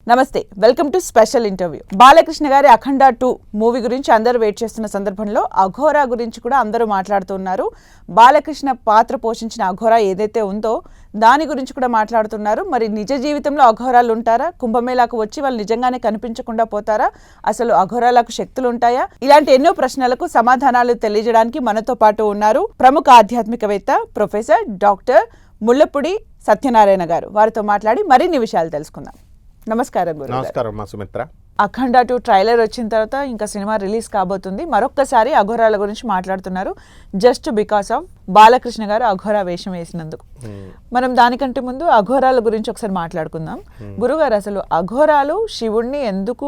నమస్తే, welcome to special interview. Balakrishna గారి అఖండ 2 movie గురించి అందరూ వెయిట్ చేస్తున్న సందర్భంలో అఘోరా గురించి కూడా అందరూ మాట్లాడుతున్నారు. బాలకృష్ణ పాత్ర పోషించిన అఘోరా ఏదైతే ఉందో దాని గురించి కూడా మాట్లాడుతున్నారు. మరి నిజ జీవితంలో అఘోరాలు ఉంటారా? కుంభమేళాకు వచ్చి వాళ్ళు నిజంగానే కనిపించకుండా పోతారా? అసలు అఘోరాలకు శక్తులు ఉంటాయా? ఇలాంటి ఎన్నో ప్రశ్నలకు సమాధానాలు తెలియజేయడానికి మనతో పాటు ఉన్నారు ప్రముఖ ఆధ్యాత్మికవేత్త ప్రొఫెసర్ డాక్టర్ ముల్లపూడి సత్యనారాయణ గారు. వారితో మాట్లాడి మరిన్ని విషయాలు తెలుసుకుందాం. నమస్కారం గురు. నమస్కారం మా సుమిత్ర. అఖండ 2 ట్రైలర్ వచ్చిన తర్వాత ఇంకా సినిమా రిలీజ్ కాబోతుంది. మరొక్కసారి అఘోరాల గురించి మాట్లాడుతున్నారు, జస్ట్ బికాస్ ఆఫ్ బాలకృష్ణ గారు అఘోరా వేషం వేసినందుకు. మనం దానికంటే ముందు అఘోరాల గురించి ఒకసారి మాట్లాడుకుందాం. గురుగారు, అసలు అఘోరాలు శివుడిని ఎందుకు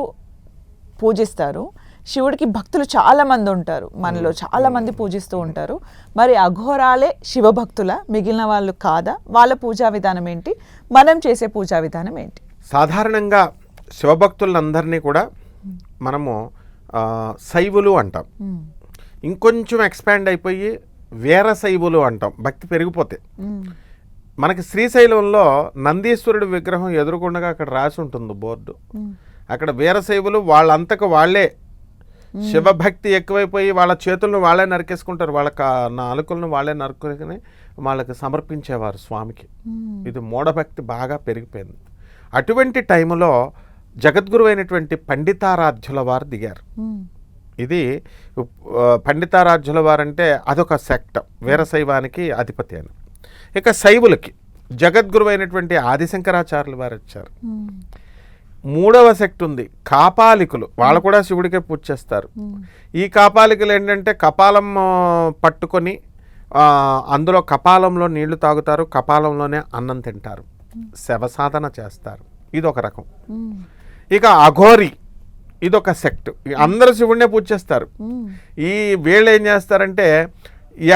పూజిస్తారు? శివుడికి భక్తులు చాలా మంది ఉంటారు, మనలో చాలా మంది పూజిస్తూ ఉంటారు. మరి అఘోరాలే శివభక్తుల, మిగిలిన వాళ్ళు కాదా? వాళ్ళ పూజా విధానం ఏంటి, మనం చేసే పూజా విధానం ఏంటి? సాధారణంగా శివభక్తులందరినీ కూడా మనము శైవులు అంటాం. ఇంకొంచెం ఎక్స్పాండ్ అయిపోయి వీరశైవులు అంటాం, భక్తి పెరిగిపోతే. మనకి శ్రీశైలంలో నందీశ్వరుడు విగ్రహం ఎదురుకుండగా అక్కడ రాసి ఉంటుంది బోర్డు. అక్కడ వీరశైవులు వాళ్ళంతకు వాళ్ళే శివభక్తి ఎక్కువైపోయి వాళ్ళ చేతులను వాళ్ళే నరికేసుకుంటారు, వాళ్ళ నాలుకలను వాళ్ళే నరుకుని వాళ్ళకి సమర్పించేవారు స్వామికి. ఇది మూఢభక్తి బాగా పెరిగిపోయింది. అటువంటి టైంలో జగద్గురు అయినటువంటి పండితారాధ్యుల వారు దిగారు. ఇది పండితారాధ్యుల వారంటే అదొక సెక్ట్, వీరశైవానికి అధిపతి అని. ఇక శైవులకి జగద్గురు అయినటువంటి ఆదిశంకరాచార్యుల వారు వచ్చారు. మూడవ సెక్ట్ ఉంది కాపాలికులు, వాళ్ళు కూడా శివుడికే పూజ చేస్తారు. ఈ కాపాలికులు ఏంటంటే కపాలం పట్టుకొని అందులో కపాలంలో నీళ్లు తాగుతారు, కపాలంలోనే అన్నం తింటారు, శవసాధన చేస్తారు. ఇదొక రకం. ఇక అఘోరి, ఇదొక సెక్ట్, అందరూ శివుడినే పూజ చేస్తారు. ఈ వీళ్ళు ఏం చేస్తారంటే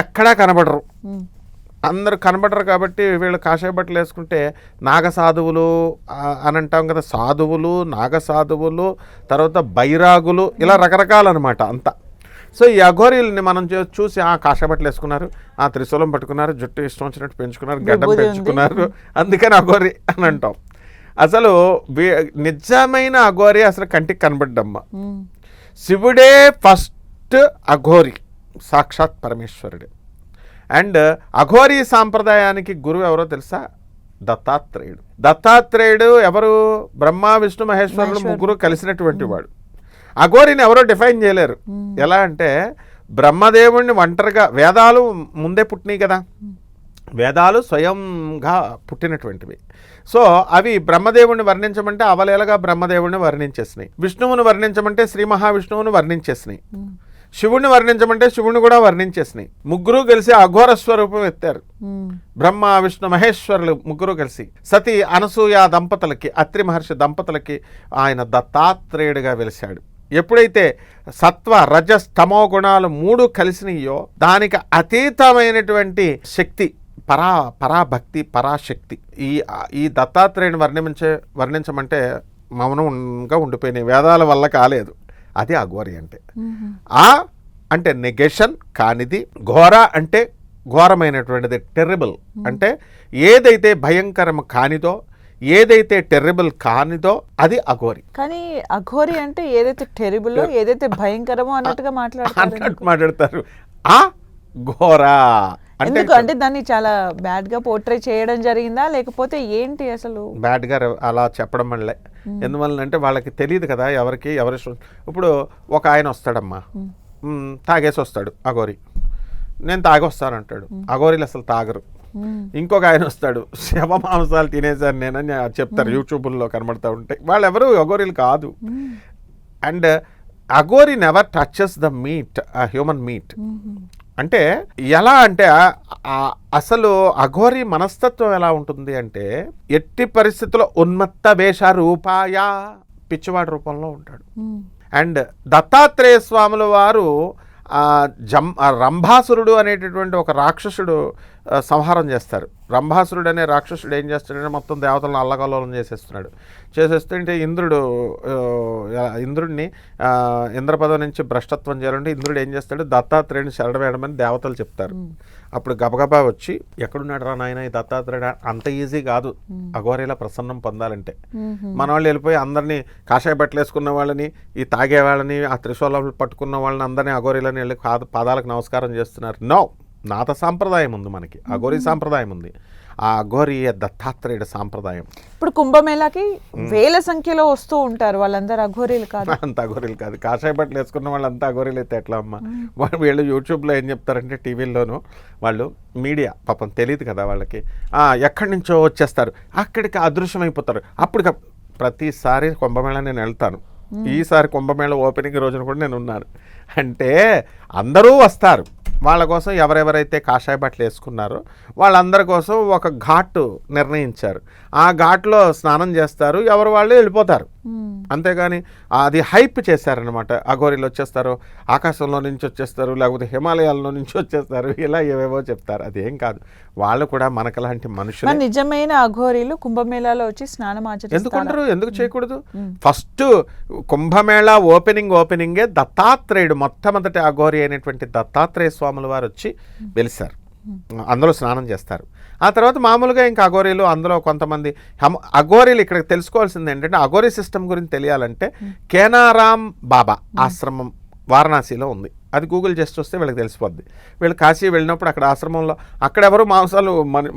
ఎక్కడా కనబడరు, అందరూ కనబడరు కాబట్టి వీళ్ళు కాషాయ బట్టలు వేసుకుంటే నాగసాధువులు అని అంటాం కదా, సాధువులు, నాగసాధువులు, తర్వాత బైరాగులు, ఇలా రకరకాలన్నమాట అంతా. సో ఈ అఘోరీలని మనం చూసి కాషాయ బట్టలు వేసుకున్నారు, త్రిశూలం పట్టుకున్నారు, జుట్టు ఇష్టం వచ్చినట్టు పెంచుకున్నారు, గడ్డం పెంచుకున్నారు, అందుకని అఘోరి అని అంటాం. అసలు నిజమైన అఘోరి అసలు కంటికి కనబడ్డమ్మ. శివుడే ఫస్ట్ అఘోరి, సాక్షాత్ పరమేశ్వరుడే. అండ్ అఘోరీ సాంప్రదాయానికి గురువు ఎవరో తెలుసా? దత్తాత్రేయుడు. దత్తాత్రేయుడు ఎవరు? బ్రహ్మ విష్ణు మహేశ్వరులు ముగ్గురు కలిసినటువంటి వాడు. అఘోరిని ఎవరో డిఫైన్ చేయలేరు. ఎలా అంటే బ్రహ్మదేవుడిని ఒంటరిగా, వేదాలు ముందే పుట్టినాయి కదా, వేదాలు స్వయంగా పుట్టినటువంటివి. సో అవి బ్రహ్మదేవుడిని వర్ణించమంటే అవలేలగా బ్రహ్మదేవుడిని వర్ణించేసినాయి, విష్ణువుని వర్ణించమంటే శ్రీ మహావిష్ణువుని వర్ణించేసినాయి, శివుడిని వర్ణించమంటే శివుడిని కూడా వర్ణించేసినాయి. ముగ్గురు కలిసి అఘోర స్వరూపం ఎత్తారు. బ్రహ్మ విష్ణు మహేశ్వరులు ముగ్గురు కలిసి సతీ అనసూయ దంపతులకి, అత్రి మహర్షి దంపతులకి ఆయన దత్తాత్రేయుడిగా వెలిశాడు. ఎప్పుడైతే సత్వ రజస్ తమో గుణాలు 3 కలిసినాయో దానికి అతీతమైనటువంటి శక్తి, పరాభక్తి, పరాశక్తి. ఈ దత్తాత్రేయుని వర్ణించమంటే మౌనంగా ఉండిపోయినాయి, వేదాల వల్ల కాలేదు. అది అఘోరి అంటే. అంటే నెగేషన్ కానిది, ఘోర అంటే ఘోరమైనటువంటిది, టెర్రిబుల్ అంటే ఏదైతే భయంకరం కానిదో, ఏదైతే టెర్రిబుల్ కానిదో అది అఘోరి. కానీ అఘోరి అంటే ఏదైతే టెర్రిబుల్, ఏదైతే భయంకరమో అన్నట్టుగా మాట్లాడతారు. ఆ ఘోరా అంటే దాన్ని చాలా బ్యాడ్ గా పోర్ట్రే చేయడం జరిగిందా, లేకపోతే ఏంటి అసలు? బ్యాడ్ గా అలా చెప్పడం వల్లే. ఎందువల్ల అంటే వాళ్ళకి తెలియదు కదా ఎవరికి ఎవరి. ఇప్పుడు ఒక ఆయన వస్తాడమ్మా, తాగేసి వస్తాడు అఘోరి, నేను తాగొస్తాను అంటాడు. అఘోరీలు అసలు తాగరు. ఇంకొక ఆయన వస్తాడు, శవ మాంసాలు తినేసాను నేనని చెప్తారు, యూట్యూబ్లో కనబడతా ఉంటాయి. వాళ్ళు ఎవరు అఘోరీలు కాదు. And Aghori never touches the meet, human meet. అంటే ఎలా అంటే అసలు అఘోరి మనస్తత్వం ఎలా ఉంటుంది అంటే ఎట్టి పరిస్థితుల్లో ఉన్మత్త వేష రూపాయ, పిచ్చివాడి రూపంలో ఉంటాడు. అండ్ దత్తాత్రేయ స్వాముల వారు రంభాసురుడు అనేటటువంటి ఒక రాక్షసుడు సంహారం చేస్తారు. రంభాసురుడు అనే రాక్షసుడు ఏం చేస్తాడంటే మొత్తం దేవతలను అల్లకల్లోలం చేసేస్తుంటే ఇంద్రుడిని ఇంద్రపదం నుంచి భ్రష్టత్వం చేయాలంటే ఇంద్రుడు ఏం చేస్తాడు, దత్తాత్రేయుని శరణవేయడమని దేవతలు చెప్తారు. అప్పుడు గబగబా వచ్చి ఎక్కడున్నాడు రా నాయన ఈ దత్తాత్రేయుడు, అంత ఈజీ కాదు అఘోరీల ప్రసన్నం పొందాలంటే. మన వాళ్ళు వెళ్ళిపోయి అందరినీ కాషాయ బట్టలు వేసుకున్న వాళ్ళని, ఈ తాగే వాళ్ళని, ఆ త్రిశూలాలు పట్టుకున్న వాళ్ళని అందరినీ అఘోరీలని వెళ్ళి పాదాలకు నమస్కారం చేస్తున్నారు. నో, నాథ సాంప్రదాయం ఉంది మనకి, అఘోరీ సాంప్రదాయం ఉంది. ఆ అఘోరీ దత్తాత్రేయుడు సాంప్రదాయం. ఇప్పుడు కుంభమేళాకి వేల సంఖ్యలో వస్తూ ఉంటారు, వాళ్ళందరూ అఘోరీలు కాదు. అంత అఘోరీలు కాదు, కాషాయ బట్టలు వేసుకున్న వాళ్ళు అంతా అఘోరీలు అయితే ఎట్లా అమ్మా? వీళ్ళు యూట్యూబ్లో ఏం చెప్తారంటే, టీవీల్లోనూ వాళ్ళు మీడియా పాపం తెలియదు కదా వాళ్ళకి, ఎక్కడి నుంచో వచ్చేస్తారు, అక్కడికి అదృశ్యం అయిపోతారు. అప్పుడు ప్రతిసారి కుంభమేళా నేను వెళ్తాను, ఈసారి కుంభమేళా ఓపెనింగ్ రోజున కూడా నేను ఉన్నాను. అంటే అందరూ వస్తారు, వాళ్ళ కోసం ఎవరెవరైతే కాషాయ బట్టలు వేసుకున్నారో వాళ్ళందరి కోసం ఒక ఘాటు నిర్ణయించారు. ఆ ఘాట్లో స్నానం చేస్తారు, ఎవరు వాళ్ళు వెళ్ళిపోతారు. అంతేగాని అది హైప్ చేశారనమాట. అఘోరీలు వచ్చేస్తారు, ఆకాశంలో నుంచి వచ్చేస్తారు, లేకపోతే హిమాలయాల్లో నుంచి వచ్చేస్తారు, ఇలా ఏవేవో చెప్తారు. అదేం కాదు, వాళ్ళు కూడా మనకలాంటి మనుషులు. నిజమైన అఘోరీలు కుంభమేళాలో వచ్చి స్నానం ఆచరిస్తారు. ఎందుకుంటారు, ఎందుకు చేయకూడదు? ఫస్ట్ కుంభమేళా ఓపెనింగే దత్తాత్రేయుడు, మొట్టమొదటి అఘోరీ అయినటువంటి దత్తాత్రేయ స్వాముల వారు వచ్చి వెలిశారు. అందులో స్నానం చేస్తారు. ఆ తర్వాత మామూలుగా ఇంకా అఘోరీలు, అందులో కొంతమంది అఘోరీలు. ఇక్కడ తెలుసుకోవాల్సింది ఏంటంటే, అఘోరీ సిస్టమ్ గురించి తెలియాలంటే కేనారాం బాబా ఆశ్రమం వారణాసిలో ఉంది. అది గూగుల్ చేసి చూస్తే వీళ్ళకి తెలిసిపోద్ది. వీళ్ళు కాశీ వెళ్ళినప్పుడు అక్కడ ఆశ్రమంలో అక్కడెవరు మాంసాలు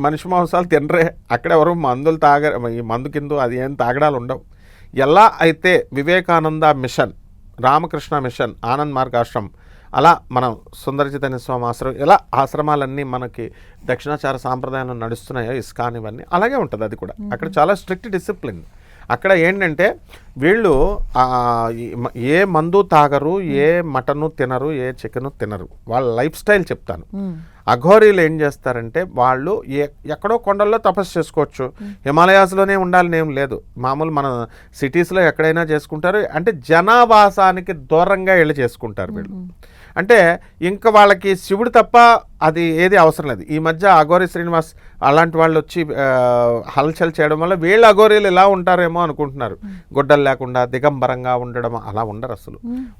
మనిషి మాంసాలు తినరే, అక్కడెవరు మందులు ఈ మందు కింద అది ఏం తాగడాలు ఉండవు. ఎలా అయితే వివేకానంద మిషన్, రామకృష్ణ మిషన్, ఆనంద్ మార్గ్ ఆశ్రమం, అలా మనం సుందర చైతన్య స్వామి ఆశ్రమం, ఇలా ఆశ్రమాలన్నీ మనకి దక్షిణాచార సాంప్రదాయంలో నడుస్తున్నాయో, ఇస్కాన్ ఇవన్నీ అలాగే ఉంటుంది. అది కూడా అక్కడ చాలా స్ట్రిక్ట్ డిసిప్లిన్. అక్కడ ఏంటంటే వీళ్ళు ఏ మందు తాగరు, ఏ మటను తినరు, ఏ చికెను తినరు. వాళ్ళ లైఫ్ స్టైల్ చెప్తాను. అఘోరీలు ఏం చేస్తారంటే, వాళ్ళు ఎక్కడో కొండల్లో తపస్సు చేసుకోవచ్చు, హిమాలయాస్లోనే ఉండాలని ఏం లేదు. మామూలు మన సిటీస్లో ఎక్కడైనా చేసుకుంటారు. అంటే జనావాసానికి దూరంగా వెళ్ళి చేసుకుంటారు వీళ్ళు. అంటే ఇంకా వాళ్ళకి శివుడు తప్ప అది ఏది అవసరం లేదు. ఈ మధ్య అఘోరీ శ్రీనివాస్ అలాంటి వాళ్ళు వచ్చి హల్చల్ చేయడం వల్ల వీళ్ళ అఘోరీలు ఇలా ఉంటారేమో అనుకుంటున్నారు. గుడ్డలు లేకుండా దిగంబరంగా ఉండడం, అలా ఉండరు అసలు.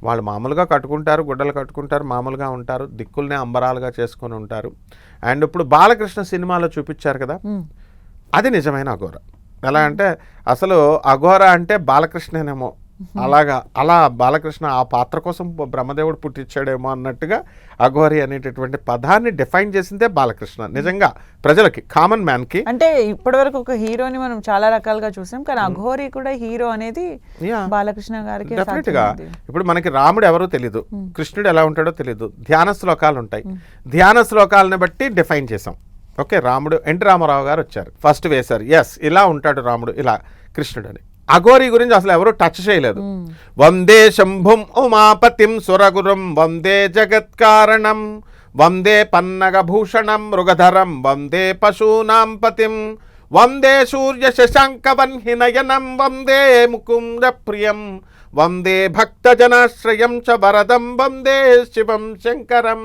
వాళ్ళు మామూలుగా కట్టుకుంటారు, గుడ్డలు కట్టుకుంటారు, మామూలుగా ఉంటారు, దిక్కుల్నే అంబరాలుగా చేసుకొని ఉంటారు. అండ్ ఇప్పుడు బాలకృష్ణ సినిమాలో చూపించారు కదా, అది నిజమైన అఘోర. ఎలా అంటే అసలు అఘోర అంటే బాలకృష్ణనేమో, అలా బాలకృష్ణ ఆ పాత్ర కోసం బ్రహ్మదేవుడు పుట్టించాడేమో అన్నట్టుగా అఘోరీ అనేటటువంటి పదాన్ని డిఫైన్ చేసిందే బాలకృష్ణ. నిజంగా ప్రజలకి, కామన్ మ్యాన్ కి. అంటే ఇప్పటివరకు ఒక హీరోని మనం చాలా రకాలుగా చూసాం, కానీ అఘోరీ కూడా హీరో అనేది బాలకృష్ణ గారికి డెఫినెట్ గా. ఇప్పుడు మనకి రాముడు ఎవరో తెలీదు, కృష్ణుడు ఎలా ఉంటాడో తెలీదు, ధ్యాన శ్లోకాలు ఉంటాయి, ధ్యాన శ్లోకాలను బట్టి డిఫైన్ చేసాం. ఓకే, రాముడు ఎన్టీ రామారావు గారు వచ్చారు, ఫస్ట్ వేశారు, ఎస్ ఇలా ఉంటాడు రాముడు, ఇలా కృష్ణుడు అని. అఘోరీ గురించి అసలు ఎవరు టచ్ చేయలేదు. వందే శంభుం ఉమాపతిం సురగురం వందే జగత్కారణం వందే పన్నగభూషణం మృగధరం వందే పశూనాం పతిం వందే సూర్య శశాంకవన్హినయనం వందే ముకుంద ప్రియం వందే భక్తజనాశ్రయం చ వరదం వందే శివం శంకరం.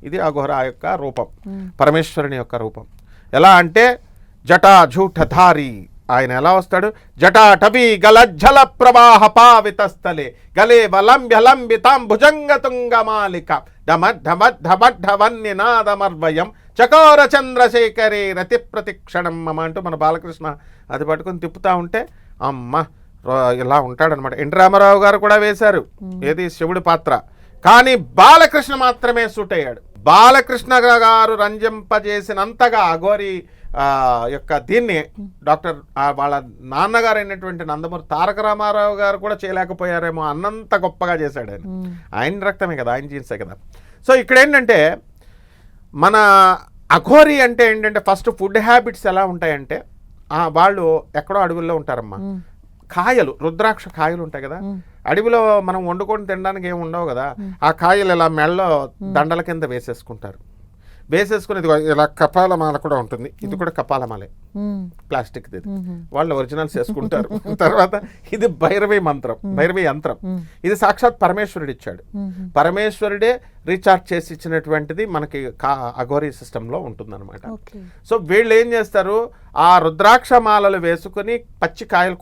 ఇది అఘోరా యొక్క రూపం, పరమేశ్వరుని యొక్క రూపం. ఎలా అంటే జటాజూఠధారి ఆయన ఎలా వస్తాడు, జటాటవీ గలజ్జల ప్రవాహ పావిత స్థలే గలే వలంబ్యలంబితాం భుజంగతుంగమాలిక ఢమఢమఢమఢవన్యనాదమర్వయం చకోర చంద్రశేఖరే రతి ప్రతిక్షణం మమ అంటూ మన బాలకృష్ణ అది పట్టుకుని తిప్పుతా ఉంటే అమ్మ ఇలా ఉంటాడనమాట. ఎన్టీ రామారావు గారు కూడా వేశారు ఏది శివుడి పాత్ర, కానీ బాలకృష్ణ మాత్రమే సూట్ అయ్యాడు. బాలకృష్ణ గారు రంజింపజేసినంతగా అఘోరీ యొక్క దీన్ని డాక్టర్ వాళ్ళ నాన్నగారు అయినటువంటి నందమూరి తారక రామారావు గారు కూడా చేయలేకపోయారేమో అన్నంత గొప్పగా చేశాడు ఆయన. ఆయన రక్తమే కదా, ఆయన జీన్సే కదా. సో ఇక్కడ ఏంటంటే మన అఘోరీ అంటే ఏంటంటే ఫస్ట్ ఫుడ్ హ్యాబిట్స్ ఎలా ఉంటాయంటే, వాళ్ళు ఎక్కడో అడవుల్లో ఉంటారమ్మా, కాయలు రుద్రాక్ష కాయలు ఉంటాయి కదా, అడవిలో మనం వండుకొని తినడానికి ఏమి ఉండవు కదా, ఆ కాయలు ఇలా మెళ్ళలో దండల కింద వేసేసుకుంటారు. వేసేసుకుని ఇది ఇలా కపాలమాల కూడా ఉంటుంది, ఇది కూడా కపాలమాలే, ప్లాస్టిక్ ఇది, వాళ్ళు ఒరిజినల్స్ వేసుకుంటారు. తర్వాత ఇది భైరవి మంత్రం, భైరవి యంత్రం, ఇది సాక్షాత్ పరమేశ్వరుడు ఇచ్చాడు, పరమేశ్వరుడే రీఛార్జ్ చేసి ఇచ్చినటువంటిది మనకి అఘోరీ సిస్టంలో ఉంటుందన్నమాట. సో వీళ్ళు ఏం చేస్తారు, ఆ రుద్రాక్ష మాలలు వేసుకుని పచ్చి కాయలు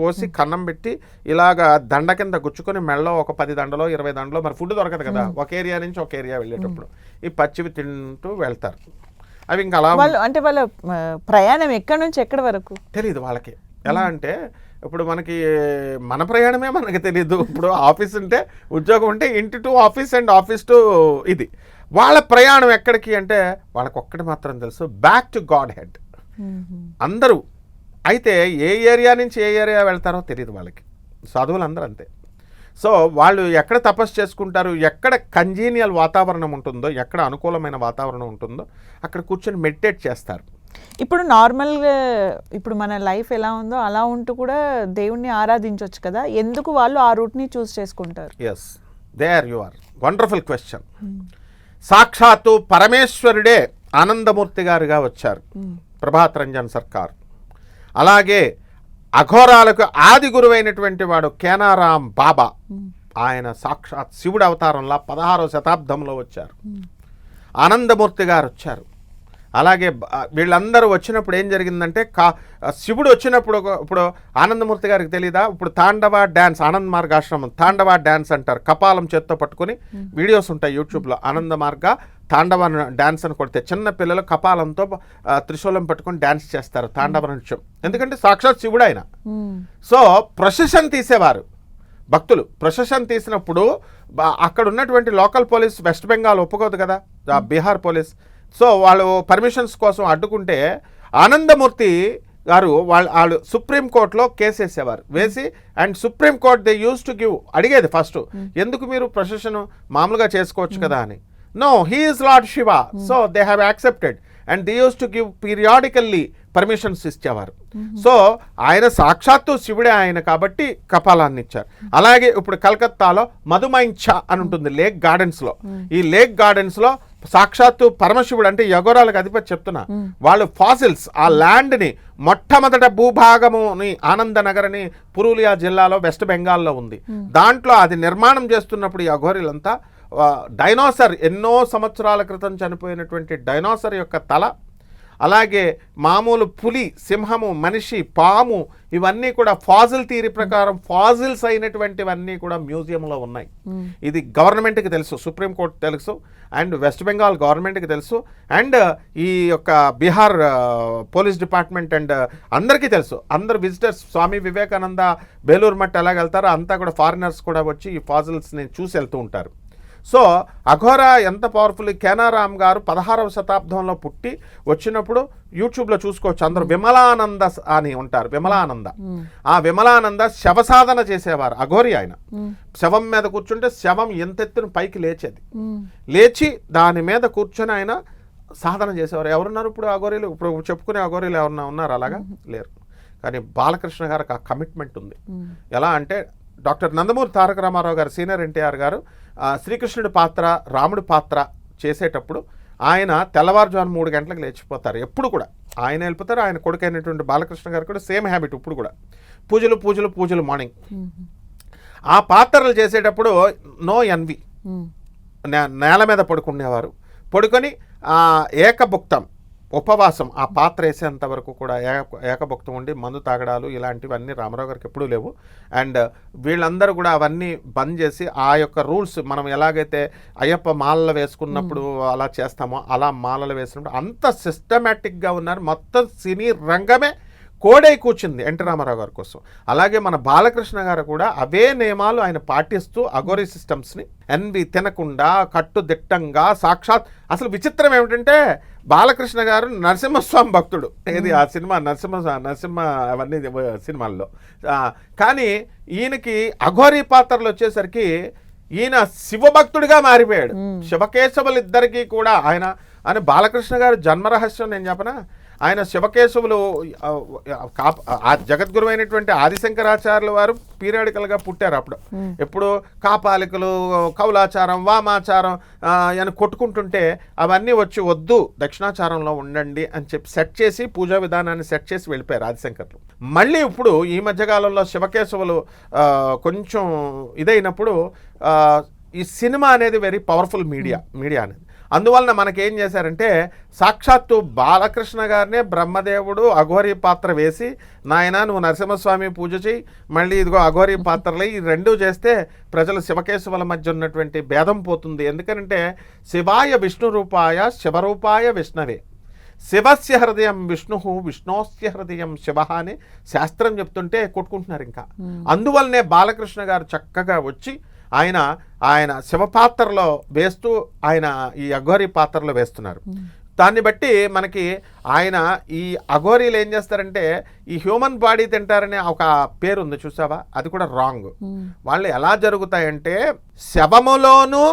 కోసి కన్నం పెట్టి ఇలాగా దండ కింద గుచ్చుకొని మెళ్ళలో ఒక 10 దండలో 20 దండలో, మరి ఫుడ్ దొరకదు కదా, ఒక ఏరియా నుంచి ఒక ఏరియా వెళ్ళేటప్పుడు ఈ పచ్చివి తింటూ వెళ్తారు. అవి ఇంకా అలా అంటే వాళ్ళ ప్రయాణం ఎక్కడి నుంచి ఎక్కడి వరకు తెలియదు వాళ్ళకి. ఎలా అంటే ఇప్పుడు మనకి మన ప్రయాణమే మనకి తెలియదు. ఇప్పుడు ఆఫీస్ ఉంటే, ఉద్యోగం ఉంటే ఇంటి to office and office to ఇది. వాళ్ళ ప్రయాణం ఎక్కడికి అంటే వాళ్ళకి ఒక్కటి మాత్రం తెలుసు, బ్యాక్ టు గాడ్ హెడ్. అందరూ అయితే ఏ ఏరియా నుంచి ఏ ఏరియా వెళ్తారో తెలియదు వాళ్ళకి. సాధువులు అందరూ అంతే. సో వాళ్ళు ఎక్కడ తపస్సు చేసుకుంటారు, ఎక్కడ కంజీనియల్ వాతావరణం ఉంటుందో, ఎక్కడ అనుకూలమైన వాతావరణం ఉంటుందో అక్కడ కూర్చొని మెడిటేట్ చేస్తారు. ఇప్పుడు నార్మల్గా ఇప్పుడు మన లైఫ్ ఎలా ఉందో అలా ఉంటూ కూడా దేవుణ్ణి ఆరాధించవచ్చు కదా, ఎందుకు వాళ్ళు ఆ రూట్ని చూస్ చేసుకుంటారు? Yes, there you are, wonderful question. సాక్షాత్తు పరమేశ్వరుడే ఆనందమూర్తి గారుగా వచ్చారు, ప్రభాత్ రంజన్ సర్కార్. అలాగే అఘోరాలకు ఆది గురువైనటువంటి వాడు కేనారాం బాబా, ఆయన సాక్షాత్ శివుడు అవతారంలా 16వ శతాబ్దంలో వచ్చారు. ఆనందమూర్తి గారు వచ్చారు. అలాగే వీళ్ళందరూ వచ్చినప్పుడు ఏం జరిగిందంటే శివుడు వచ్చినప్పుడు ఇప్పుడు ఆనందమూర్తి గారికి తెలీదా, ఇప్పుడు తాండవ డ్యాన్స్, ఆనంద మార్గ ఆశ్రమం తాండవ డ్యాన్స్ అంటారు. కపాలం చేత్తో పట్టుకుని వీడియోస్ ఉంటాయి యూట్యూబ్లో, ఆనంద మార్గ తాండవ డ్యాన్స్ అని కొడితే చిన్న పిల్లలు కపాలంతో త్రిశూలం పట్టుకొని డ్యాన్స్ చేస్తారు, తాండవ నృత్యం. ఎందుకంటే సాక్షాత్ శివుడు ఆయన. సో ప్రొసెషన్ తీసేవారు భక్తులు. ప్రొసెషన్ తీసినప్పుడు అక్కడ ఉన్నటువంటి లోకల్ పోలీస్, వెస్ట్ బెంగాల్ ఒప్పుకోదు కదా, బీహార్ పోలీస్, సో వాళ్ళు పర్మిషన్స్ కోసం అడ్డుకుంటే ఆనందమూర్తి గారు వాళ్ళు సుప్రీంకోర్టులో కేసు వేసేవారు. వేసి and Supreme Court they use to give, అడిగేది ఫస్ట్, ఎందుకు మీరు ప్రొసెషన్ మామూలుగా చేసుకోవచ్చు కదా అని. No, he is lord Shiva, so they have accepted and they use to give periodically permissions ఇచ్చేవారు. సో ఆయన సాక్షాత్తు శివుడే ఆయన కాబట్టి కపాలాన్ని ఇచ్చారు. అలాగే ఇప్పుడు కలకత్తాలో మధుమైంచ అని ఉంటుంది లేక్ గార్డెన్స్లో. ఈ లేక్ గార్డెన్స్లో సాక్షాత్తు పరమశివుడు అంటే యగోరాలకు అధిపతి చెప్తున్నా, వాళ్ళు ఫాసిల్స్, ఆ ల్యాండ్ని మొట్టమొదట భూభాగముని ఆనందనగర్ని పురూలియా జిల్లాలో వెస్ట్ బెంగాల్లో ఉంది. దాంట్లో అది నిర్మాణం చేస్తున్నప్పుడు ఈ అఘోరీలంతా డైనోసర్, ఎన్నో సంవత్సరాల క్రితం చనిపోయినటువంటి డైనోసర్ యొక్క తల, అలాగే మామూలు పులి, సింహము, మనిషి, పాము, ఇవన్నీ కూడా ఫాజిల్ థియరీ ప్రకారం ఫాజిల్స్ అయినటువంటివన్నీ కూడా మ్యూజియంలో ఉన్నాయి. ఇది గవర్నమెంట్కి తెలుసు, సుప్రీంకోర్టు తెలుసు, అండ్ వెస్ట్ బెంగాల్ గవర్నమెంట్కి తెలుసు, అండ్ ఈ యొక్క బీహార్ పోలీస్ డిపార్ట్మెంట్ అండ్ అందరికీ తెలుసు. అందరు విజిటర్స్, స్వామి వివేకానంద బేలూరు మఠ్ ఎలాగ వెళ్తారో అంతా కూడా ఫారినర్స్ కూడా వచ్చి ఈ ఫాజిల్స్ని చూసి వెళ్తూ ఉంటారు. సో అఘోరా ఎంత పవర్ఫుల్. కేనారాం గారు 16వ శతాబ్దంలో పుట్టి వచ్చినప్పుడు యూట్యూబ్లో చూసుకోవచ్చు అందరూ. విమలానంద అని ఉంటారు, విమలానంద. ఆ విమలానంద శవ సాధన చేసేవారు, అఘోరి ఆయన. శవం మీద కూర్చుంటే శవం ఎంతెత్తున పైకి లేచేది, లేచి దాని మీద కూర్చొని ఆయన సాధన చేసేవారు. ఎవరున్నారు ఇప్పుడు అఘోరీలు? ఇప్పుడు చెప్పుకునే అఘోరీలు ఎవరన్నా ఉన్నారు? అలాగా లేరు. కానీ బాలకృష్ణ గారికి ఆ కమిట్మెంట్ ఉంది. ఎలా అంటే డాక్టర్ నందమూరి తారక రామారావు గారు, సీనియర్ ఎన్టీఆర్ గారు శ్రీకృష్ణుడి పాత్ర, రాముడి పాత్ర చేసేటప్పుడు ఆయన తెల్లవారుజాము 3 గంటలకు లేచిపోతారు. ఎప్పుడు కూడా ఆయన వెళ్ళిపోతారు. ఆయన కొడుకైనటువంటి బాలకృష్ణ గారు కూడా సేమ్ హ్యాబిట్. ఇప్పుడు కూడా పూజలు పూజలు పూజలు మార్నింగ్. ఆ పాత్రలు చేసేటప్పుడు నో ఎన్వి, నేల మీద పడుకునేవారు. పడుకొని ఏకభుక్తం, ఉపవాసం, ఆ పాత్ర వేసేంత వరకు కూడా ఏకభుక్తం ఉండి మందు తాగడాలు ఇలాంటివన్నీ రామారావు గారికి ఎప్పుడూ లేవు. అండ్ వీళ్ళందరూ కూడా అవన్నీ బంద్ చేసి ఆ యొక్క రూల్స్, మనం ఎలాగైతే అయ్యప్ప మాలలు వేసుకున్నప్పుడు అలా చేస్తామో అలా మాలలు వేసినప్పుడు అంత సిస్టమేటిక్గా ఉన్నారు. మొత్తం సినీ రంగమే కోడై కూర్చుంది ఎన్టీ రామారావు గారి కోసం. అలాగే మన బాలకృష్ణ గారు కూడా అవే నియమాలు ఆయన పాటిస్తూ అఘోరీ సిస్టమ్స్ని ఎన్వి తినకుండా కట్టుదిట్టంగా సాక్షాత్. అసలు విచిత్రం ఏమిటంటే బాలకృష్ణ గారు నరసింహస్వామి భక్తుడు. ఏది ఆ సినిమా నరసింహ అవన్నీ సినిమాల్లో. కానీ ఈయనకి అఘోరీ పాత్రలు వచ్చేసరికి ఈయన శివభక్తుడిగా మారిపోయాడు. శివకేశవులు ఇద్దరికీ కూడా ఆయన బాలకృష్ణ గారు జన్మరహస్యం నేను చెప్పనా, ఆయన శివకేశవులు జగద్గురు అయినటువంటి ఆదిశంకరాచార్యుల వారు పీరియాడికల్గా పుట్టారు. అప్పుడు ఎప్పుడు కాపాలికలు, కౌలాచారం, వామాచారం అని కొట్టుకుంటుంటే అవన్నీ వచ్చి వద్దు దక్షిణాచారంలో ఉండండి అని చెప్పి సెట్ చేసి పూజా విధానాన్ని సెట్ చేసి వెళ్ళిపోయారు ఆదిశంకర్లు. మళ్ళీ ఇప్పుడు ఈ మధ్యకాలంలో శివకేశవులు కొంచెం ఇదైనప్పుడు ఈ సినిమా అనేది వెరీ పవర్ఫుల్ మీడియా అనేది, అందువలన మనకేం చేశారంటే సాక్షాత్తు బాలకృష్ణ గారినే బ్రహ్మదేవుడు అఘోరీ పాత్ర వేసి, నాయన నువ్వు నరసింహస్వామి పూజ చేయి, మళ్ళీ ఇదిగో అఘోరీ పాత్రలే, ఈ రెండూ చేస్తే ప్రజలు శివకేశవుల మధ్య ఉన్నటువంటి భేదం పోతుంది. ఎందుకంటే శివాయ విష్ణు రూపాయ శివరూపాయ విష్ణవే, శివస్య హృదయం విష్ణు విష్ణోస్య హృదయం శివ అని శాస్త్రం చెప్తుంటే కొట్టుకుంటున్నారు ఇంకా. అందువల్లనే బాలకృష్ణ గారు చక్కగా వచ్చి ఆయన శివపాత్రలో వేస్తూ ఆయన ఈ అఘోరీ పాత్రలో వేస్తున్నారు. దాన్ని బట్టి మనకి ఆయన ఈ అఘోరీలు ఏం చేస్తారంటే ఈ హ్యూమన్ బాడీ తింటారనే ఒక పేరు ఉంది చూసావా, అది కూడా రాంగ్. వాళ్ళు ఎలా జరుగుతాయంటే శవములోను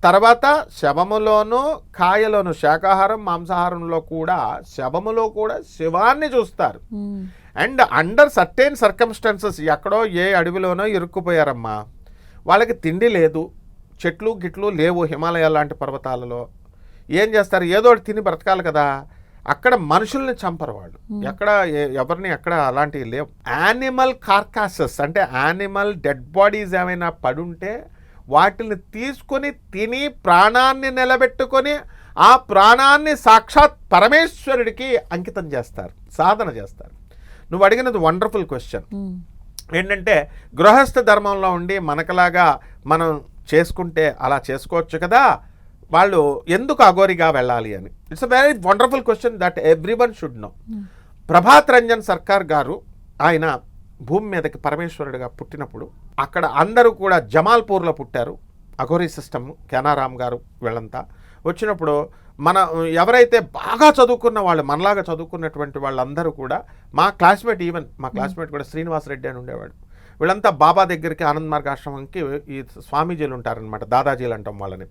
తర్వాత శవములోను కాయలోను శాకాహారం మాంసాహారంలో కూడా శవములో కూడా శివాన్ని చూస్తారు. అండ్ అండర్ సర్టెన్ సర్కమ్స్టాన్సెస్ ఎక్కడో ఏ అడవిలోనో ఇరుక్కుపోయారమ్మా, వాళ్ళకి తిండి లేదు, చెట్లు గిట్లు లేవు హిమాలయాల లాంటి పర్వతాలలో, ఏం చేస్తారు ఏదో ఒకటి తిని బ్రతకాలి కదా. అక్కడ మనుషుల్ని చంపరు వాళ్ళు, ఎక్కడ ఎవరిని ఎక్కడ అలాంటివి లేవు. యానిమల్ కార్కాసెస్ అంటే యానిమల్ డెడ్ బాడీస్ ఏమైనా పడుంటే వాటిని తీసుకొని తిని ప్రాణాన్ని నిలబెట్టుకొని ఆ ప్రాణాన్ని సాక్షాత్ పరమేశ్వరుడికి అంకితం చేస్తారు, సాధన చేస్తారు. నువ్వు అడిగినది వండర్ఫుల్ క్వశ్చన్. ఏంటంటే గృహస్థ ధర్మంలో ఉండి మనకలాగా మనం చేసుకుంటే అలా చేసుకోవచ్చు కదా, వాళ్ళు ఎందుకు అఘోరిగా వెళ్ళాలి అని. It's a very wonderful question that everyone should know. Prabhat Ranjan Sarkar గారు ఆయన భూమి మీదకి పరమేశ్వరుడిగా పుట్టినప్పుడు అక్కడ అందరూ కూడా జమాల్పూర్లో పుట్టారు. అఘోరీ సిస్టమ్ కెనారామ్ గారు వీళ్ళంతా వచ్చినప్పుడు మన ఎవరైతే బాగా చదువుకున్న వాళ్ళు మనలాగా చదువుకున్నటువంటి వాళ్ళందరూ కూడా మా క్లాస్మేట్, ఈవెన్ మా క్లాస్మేట్ కూడా శ్రీనివాస్ రెడ్డి అని ఉండేవాడు. వీళ్ళంతా బాబా దగ్గరికి ఆనంద్ మార్గ ఆశ్రమంకి ఈ స్వామీజీలు ఉంటారనమాట, దాదాజీలు అంటాం వాళ్ళని,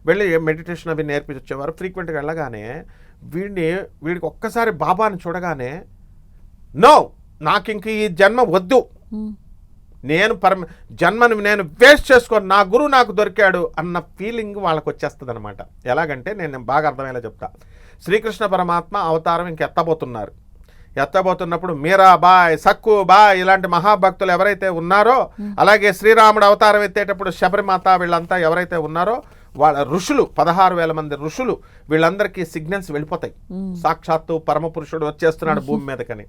వెళ్ళి మెడిటేషన్ అవి నేర్పించి వచ్చేవారు. ఫ్రీక్వెంట్గా వెళ్ళగానే వీడికి ఒక్కసారి బాబాని చూడగానే నో నాకు ఇంక ఈ జన్మ వద్దు, నేను జన్మను నేను వేస్ట్ చేసుకొని నా గురువు నాకు దొరికాడు అన్న ఫీలింగ్ వాళ్ళకి వచ్చేస్తుంది అనమాట. ఎలాగంటే నేను బాగా అర్థమయ్యేలా చెప్తా. శ్రీకృష్ణ పరమాత్మ అవతారం ఇంక ఎత్తబోతున్నప్పుడు మీరాబాయ్, సక్కుబాయ్ ఇలాంటి మహాభక్తులు ఎవరైతే ఉన్నారో, అలాగే శ్రీరాముడు అవతారం ఎత్తేటప్పుడు శబరిమాత వీళ్ళంతా ఎవరైతే ఉన్నారో వాళ్ళ ఋషులు 16,000 మంది ఋషులు వీళ్ళందరికీ సిగ్నల్స్ వెళ్ళిపోతాయి, సాక్షాత్తు పరమపురుషుడు వచ్చేస్తున్నాడు భూమి మీదకని.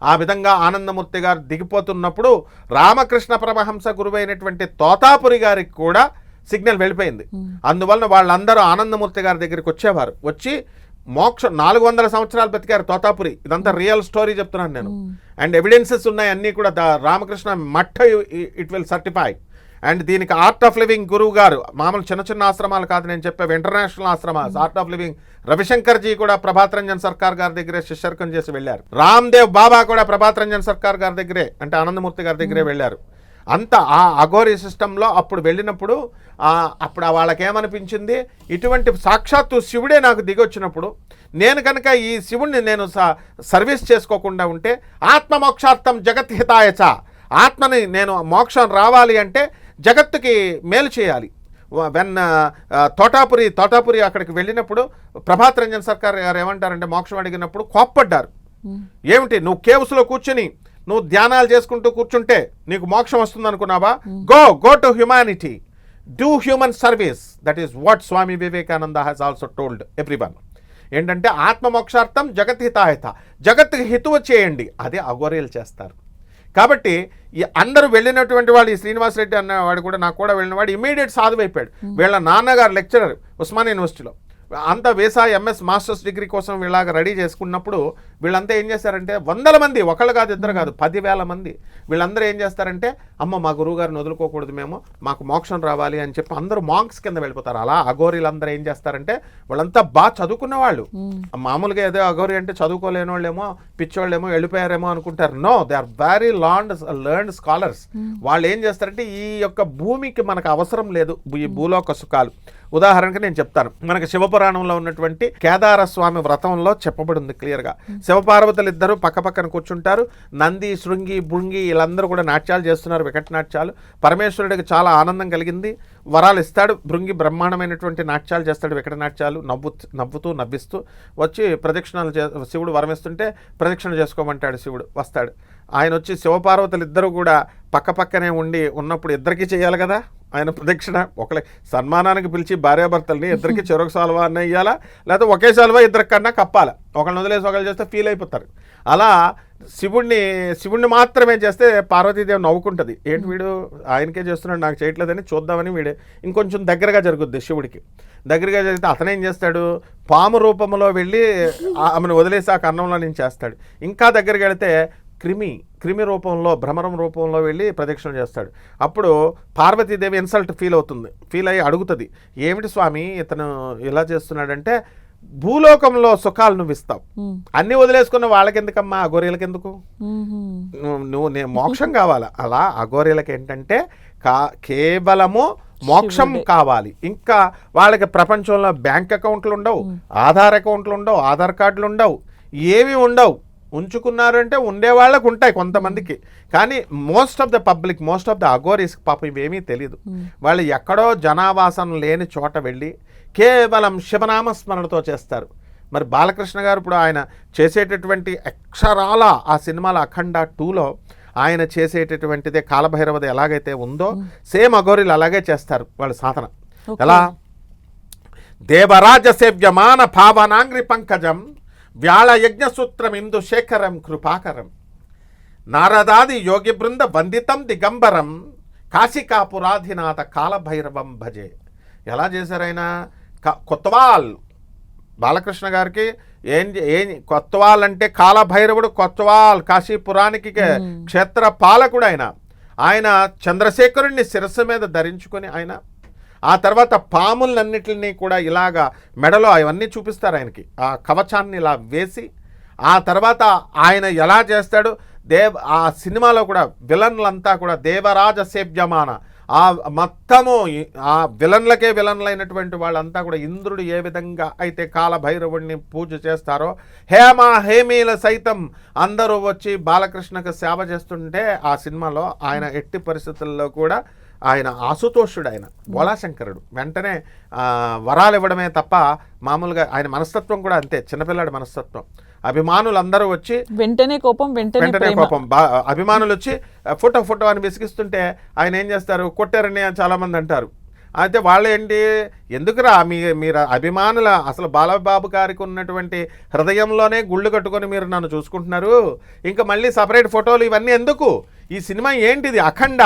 ఆ విధంగా ఆనందమూర్తి గారు దిగిపోతున్నప్పుడు రామకృష్ణ పరమహంస గురువైనటువంటి తోతాపురి గారికి కూడా సిగ్నల్ వెళ్ళిపోయింది. అందువలన వాళ్ళందరూ ఆనందమూర్తి గారి దగ్గరికి వచ్చేవారు. వచ్చి మోక్ష 400 సంవత్సరాలు బతికారు తోతాపురి. ఇదంతా రియల్ స్టోరీ చెప్తున్నాను నేను. అండ్ ఎవిడెన్సెస్ ఉన్నాయి అన్నీ కూడా. Ramakrishna Math it will certify. And దీనికి ఆర్ట్ ఆఫ్ లివింగ్ గురువు గారు, మామూలు చిన్న చిన్న ఆశ్రమాలు కాదు నేను చెప్పేవి, ఇంటర్నేషనల్ ఆశ్రమాలు. Art of living Ravishankar ji కూడా ప్రభాత్ రంజన్ సర్కార్ గారి దగ్గరే శిష్యర్కం చేసి వెళ్ళారు. రామ్దేవ్ బాబా కూడా ప్రభాత్ రంజన్ సర్కార్ గారి దగ్గరే, అంటే ఆనందమూర్తి గారి దగ్గరే వెళ్ళారు. అంత ఆ అఘోరీ సిస్టంలో అప్పుడు వెళ్ళినప్పుడు అప్పుడు వాళ్ళకేమనిపించింది, ఇటువంటి సాక్షాత్తు శివుడే నాకు దిగొచ్చినప్పుడు నేను కనుక ఈ శివుణ్ణి నేను సర్వీస్ చేసుకోకుండా ఉంటే ఆత్మమోక్షార్థం జగత్హితాయచ, ఆత్మని నేను మోక్షం రావాలి అంటే జగత్తుకి మేలు చేయాలి. వెన్ తోటాపురి అక్కడికి వెళ్ళినప్పుడు ప్రభాత్ రంజన్ సర్కార్ గారు ఏమంటారంటే మోక్షం అడిగినప్పుడు కోప్పడ్డారు. ఏమిటి నువ్వు కేవ్స్లో కూర్చుని నువ్వు ధ్యానాలు చేసుకుంటూ కూర్చుంటే నీకు మోక్షం వస్తుంది అనుకున్నావా? Go to humanity, do human service. That is what Swami Vivekananda has also told everyone. ఏంటంటే ఆత్మమోక్షార్థం జగత్హితాయత, జగత్తుకి హితువు చేయండి. అదే అఘోరీలు చేస్తారు. కాబట్టి ఈ అందరూ వెళ్ళినటువంటి వాళ్ళు, ఈ శ్రీనివాస్ రెడ్డి అన్నవాడు కూడా నాకు కూడా వెళ్ళినవాడు ఇమీడియట్ సాధువైపోయాడు. వీళ్ళ నాన్నగారు లెక్చరర్ ఉస్మానియా యూనివర్సిటీలో, అంతా వేసా ఎంఎస్ మాస్టర్స్ డిగ్రీ కోసం వీళ్ళగా రెడీ చేసుకున్నప్పుడు వీళ్ళంతా ఏం చేస్తారంటే 100 మంది, ఒకళ్ళు కాదు ఇద్దరు కాదు 10,000 మంది వీళ్ళందరూ ఏం చేస్తారంటే అమ్మ మా గురువు గారిని వదులుకోకూడదు, మేము మాకు మోక్షం రావాలి అని చెప్పి అందరూ మాంక్స్ కింద వెళ్ళిపోతారు. అలా అఘోరీలందరూ ఏం చేస్తారంటే వాళ్ళంతా బాగా చదువుకున్న వాళ్ళు, మామూలుగా ఏదో అఘోరీ అంటే చదువుకోలేని వాళ్ళేమో పిచ్చోళ్ళేమో వెళ్ళిపోయారేమో అనుకుంటారు. No, they are very learned scholars. వాళ్ళు ఏం చేస్తారంటే ఈ యొక్క భూమికి మనకు అవసరం లేదు ఈ భూలోక సుఖాలు. ఉదాహరణకి నేను చెప్తాను, మనకి శివపురాణంలో ఉన్నటువంటి కేదార స్వామి వ్రతంలో చెప్పబడింది క్లియర్గా. శివపార్వతులు ఇద్దరు పక్కపక్కన కూర్చుంటారు, నంది శృంగి భృంగి వీళ్ళందరూ కూడా నాట్యాలు చేస్తున్నారు, వికట నాట్యాలు. పరమేశ్వరుడికి చాలా ఆనందం కలిగింది, వరాలు ఇస్తాడు. భృంగి బ్రహ్మాండమైనటువంటి నాట్యాలు చేస్తాడు, వికట నాట్యాలు, నవ్వుతూ నవ్విస్తూ వచ్చి ప్రదక్షిణాలు శివుడు వరమిస్తుంటే ప్రదక్షిణ చేసుకోమంటాడు. శివుడు వస్తాడు, ఆయన వచ్చి శివపార్వతులు ఇద్దరు కూడా పక్కపక్కనే ఉన్నప్పుడు ఇద్దరికీ చేయాలి కదా, ఆయన ప్రదక్షిణ ఒకళ్ళ సన్మానానికి పిలిచి భార్యాభర్తల్ని ఇద్దరికి చెరొక సాల్వా అన్న ఇవ్వాలా, లేకపోతే ఒకే సాల్వా ఇద్దరికన్నా కప్పాలా. ఒకళ్ళని వదిలేసి ఒకళ్ళు చేస్తే ఫీల్ అయిపోతారు. అలా శివుణ్ణి మాత్రమే చేస్తే పార్వతీదేవి నవ్వుకుంటుంది, ఏంటి వీడు ఆయనకే చేస్తున్నాడు నాకు చేయట్లేదని చూద్దామని వీడు ఇంకొంచెం దగ్గరగా జరుగుద్ది. శివుడికి దగ్గరగా జరిగితే అతనేం చేస్తాడు, పాము రూపంలో వెళ్ళి ఆమెను వదిలేసి ఆ కన్నంలో నుంచి చేస్తాడు. ఇంకా దగ్గరికి వెళితే క్రిమి రూపంలో భ్రమరం రూపంలో వెళ్ళి ప్రదక్షిణ చేస్తాడు. అప్పుడు పార్వతీదేవి ఇన్సల్ట్ ఫీల్ అయ్యి అడుగుతుంది, ఏమిటి స్వామి ఇతను ఇలా చేస్తున్నాడంటే, భూలోకంలో సుఖాలు నువ్వు ఇస్తావు, అన్ని వదిలేసుకున్న వాళ్ళకెందుకమ్మా, అఘోరీలకెందుకు, నేను మోక్షం కావాలా. అలా అఘోరీలకి ఏంటంటే కేవలము మోక్షం కావాలి. ఇంకా వాళ్ళకి ప్రపంచంలో బ్యాంక్ అకౌంట్లు ఉండవు, ఆధార్ అకౌంట్లు ఉండవు, ఆధార్ కార్డులు ఉండవు, ఏవి ఉండవు. ఉంచుకున్నారంటే ఉండేవాళ్ళకు ఉంటాయి కొంతమందికి, కానీ మోస్ట్ ఆఫ్ ద అఘోరీస్ పాపం ఇవేమీ తెలియదు. వాళ్ళు ఎక్కడో జనావాసం లేని చోట వెళ్ళి కేవలం శివనామస్మరణతో చేస్తారు. మరి బాలకృష్ణ గారు ఇప్పుడు ఆయన చేసేటటువంటి అక్షరాల ఆ సినిమాల అఖండ 2లో ఆయన చేసేటటువంటిదే కాలభైరవది ఎలాగైతే ఉందో సేమ్ అఘోరీలు అలాగే చేస్తారు వాళ్ళ సాధన. ఎలా దేవరాజ సేవ్యమాన భావనాంగ్రి పంకజం వ్యాళ యజ్ఞసూత్రం ఇందు శేఖరం కృపాకరం నారదాది యోగి బృంద వందితం దిగంబరం కాశికాపురాధినాథ కాలభైరవం భజే. ఎలా చేశారైనా కొత్తవాల్ బాలకృష్ణ గారికి ఏం కొత్తవాల్ అంటే కాలభైరవుడు కొత్తవాల్ కాశీపురానికి క్షేత్ర పాలకుడు ఆయన చంద్రశేఖరుణ్ణి శిరస్సు మీద ధరించుకొని ఆయన ఆ తర్వాత పాములన్నిటిని కూడా ఇలాగా మెడలో అవన్నీ చూపిస్తారు ఆయనకి, ఆ కవచాన్ని ఇలా వేసి ఆ తర్వాత ఆయన ఎలా చేస్తాడు ఆ సినిమాలో కూడా విలన్లంతా కూడా దేవరాజ సేవ్యమాన ఆ మొత్తము ఆ విలన్లైనటువంటి వాళ్ళంతా కూడా ఇంద్రుడు ఏ విధంగా అయితే కాలభైరవుడిని పూజ చేస్తారో హేమీల సైతం అందరూ వచ్చి బాలకృష్ణకు సేవ చేస్తుంటే ఆ సినిమాలో ఆయన ఎట్టి పరిస్థితుల్లో కూడా ఆయన ఆశుతోషుడు, ఆయన బోళాశంకరుడు, వెంటనే వరాలు ఇవ్వడమే తప్ప మామూలుగా ఆయన మనస్తత్వం కూడా అంతే, చిన్నపిల్లాడి మనస్తత్వం. అభిమానులందరూ వచ్చి వెంటనే కోపం అభిమానులు వచ్చి ఫోటో అని విసిగిస్తుంటే ఆయన ఏం చేస్తారు, కొట్టారని చాలామంది అంటారు. అయితే వాళ్ళు ఏంటి, ఎందుకురా మీరు అభిమానుల అసలు బాలబాబు గారికి ఉన్నటువంటి హృదయంలోనే గుళ్ళు కట్టుకొని మీరు నన్ను చూసుకుంటున్నారు, ఇంకా మళ్ళీ సపరేట్ ఫోటోలు ఇవన్నీ ఎందుకు, ఈ సినిమా ఏంటిది అఖండ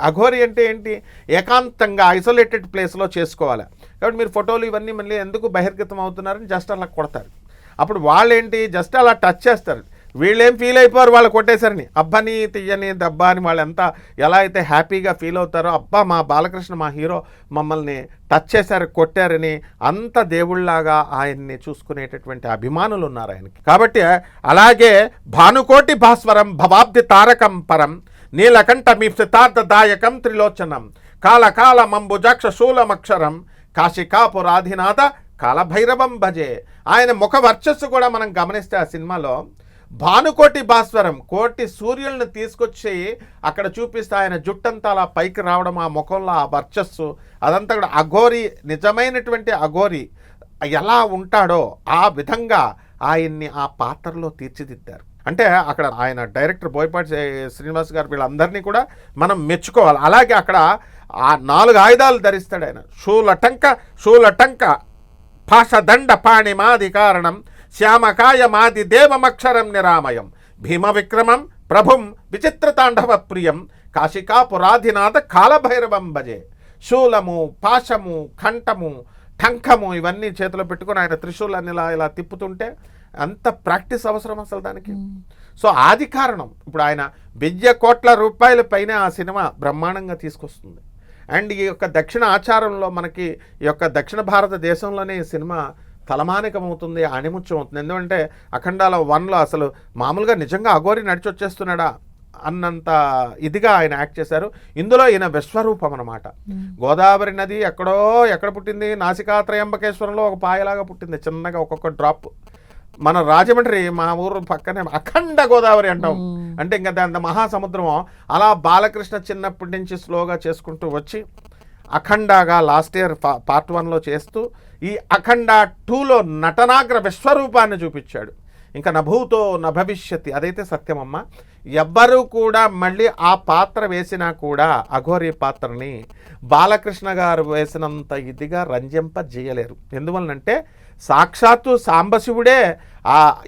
అఘోరి అంటే ఏంటి, ఏకాంతంగా ఐసోలేటెడ్ ప్లేస్లో చేసుకోవాలి, కాబట్టి మీరు ఫోటోలు ఇవన్నీ మళ్ళీ ఎందుకు బహిర్గతం అవుతున్నారని జస్ట్ అలా కొడతారు. అప్పుడు వాళ్ళేంటి జస్ట్ అలా టచ్ చేస్తారు, వీళ్ళేం ఫీల్ అయిపోరు వాళ్ళు కొట్టేశారని, అబ్బని తీయని దబ్బా అని వాళ్ళు ఎంత ఎలా అయితే హ్యాపీగా ఫీల్ అవుతారో, అబ్బా మా బాలకృష్ణ మా హీరో మమ్మల్ని టచ్ చేశారు కొట్టారని అంత దేవుళ్లాగా ఆయన్ని చూసుకునేటటువంటి అభిమానులు ఉన్నారు ఆయనకి. కాబట్టి అలాగే భానుకోటి భాస్వరం భవాబ్ది తారకం పరం నీలకంఠ మీ సితార్థదాయకం త్రిలోచనం కాల మంబుజాక్ష శూలమక్షరం కాశికాపురాధినాథ కాలభైరవం భజే. ఆయన ముఖ వర్చస్సు కూడా మనం గమనిస్తే ఆ సినిమాలో భానుకోటి భాస్వరం కోటి సూర్యులను తీసుకొచ్చి అక్కడ చూపిస్తే ఆయన జుట్టంతా అలా పైకి రావడం, ఆ ముఖంలో ఆ వర్చస్సు అదంతా కూడా అఘోరి, నిజమైనటువంటి అఘోరి ఎలా ఉంటాడో ఆ విధంగా ఆయన్ని ఆ పాత్రలో తీర్చిదిద్దారు. అంటే అక్కడ ఆయన డైరెక్టర్ బోయపాటి శ్రీనివాస్ గారు వీళ్ళందరినీ కూడా మనం మెచ్చుకోవాలి. అలాగే అక్కడ ఆ 4 ఆయుధాలు ధరిస్తాడు ఆయన, శూలటంక పాశదండ పాణిమాది కారణం శ్యామకాయ మాది దేవమక్షరం నిరామయం భీమ విక్రమం ప్రభుం విచిత్రతాండవ ప్రియం కాశికాపురాధినాథ కాలభైరవం భజే. శూలము, పాశము, కంఠము, టంకము ఇవన్నీ చేతిలో పెట్టుకుని ఆయన త్రిశూలాన్ని ఇలా తిప్పుతుంటే అంత ప్రాక్టీస్ అవసరం అసలు దానికి. సో ఆది కారణం ఇప్పుడు ఆయన 1000 కోట్ల రూపాయల పైన ఆ సినిమా బ్రహ్మాండంగా తీసుకొస్తుంది. అండ్ ఈ యొక్క దక్షిణ ఆచారంలో మనకి ఈ యొక్క దక్షిణ భారతదేశంలోనే ఈ సినిమా తలమానికమవుతుంది, ఆణిముత్యం అవుతుంది. ఎందుకంటే అఖండాల 1లో అసలు మామూలుగా నిజంగా అఘోరి నడిచి వచ్చేస్తున్నాడా అన్నంత ఇదిగా ఆయన యాక్ట్ చేశారు. ఇందులో ఈయన విశ్వరూపం అన్నమాట. గోదావరి నది ఎక్కడ పుట్టింది, నాసికా త్రయంబకేశ్వరంలో ఒక పాయలాగా పుట్టింది చిన్నగా ఒక్కొక్క డ్రాప్. మన రాజమండ్రి మా ఊరు పక్కనే అఖండ గోదావరి అంటాం, అంటే ఇంకా దాని మహాసముద్రం. అలా బాలకృష్ణ చిన్నప్పటి నుంచి స్లోగా చేసుకుంటూ వచ్చి అఖండాగా లాస్ట్ ఇయర్ పార్ట్ 1లో చేస్తూ ఈ అఖండ 2లో నటనాగ్ర విశ్వరూపాన్ని చూపించాడు. ఇంకా నభూతో నభవిష్యతి, అదైతే సత్యమమ్మ. ఎవ్వరూ కూడా మళ్ళీ ఆ పాత్ర వేసినా కూడా అఘోరి పాత్రని బాలకృష్ణ గారు వేసినంత ఇదిగా రంజింపజేయలేరు. ఎందువలనంటే సాక్షాత్తు సాంబశివుడే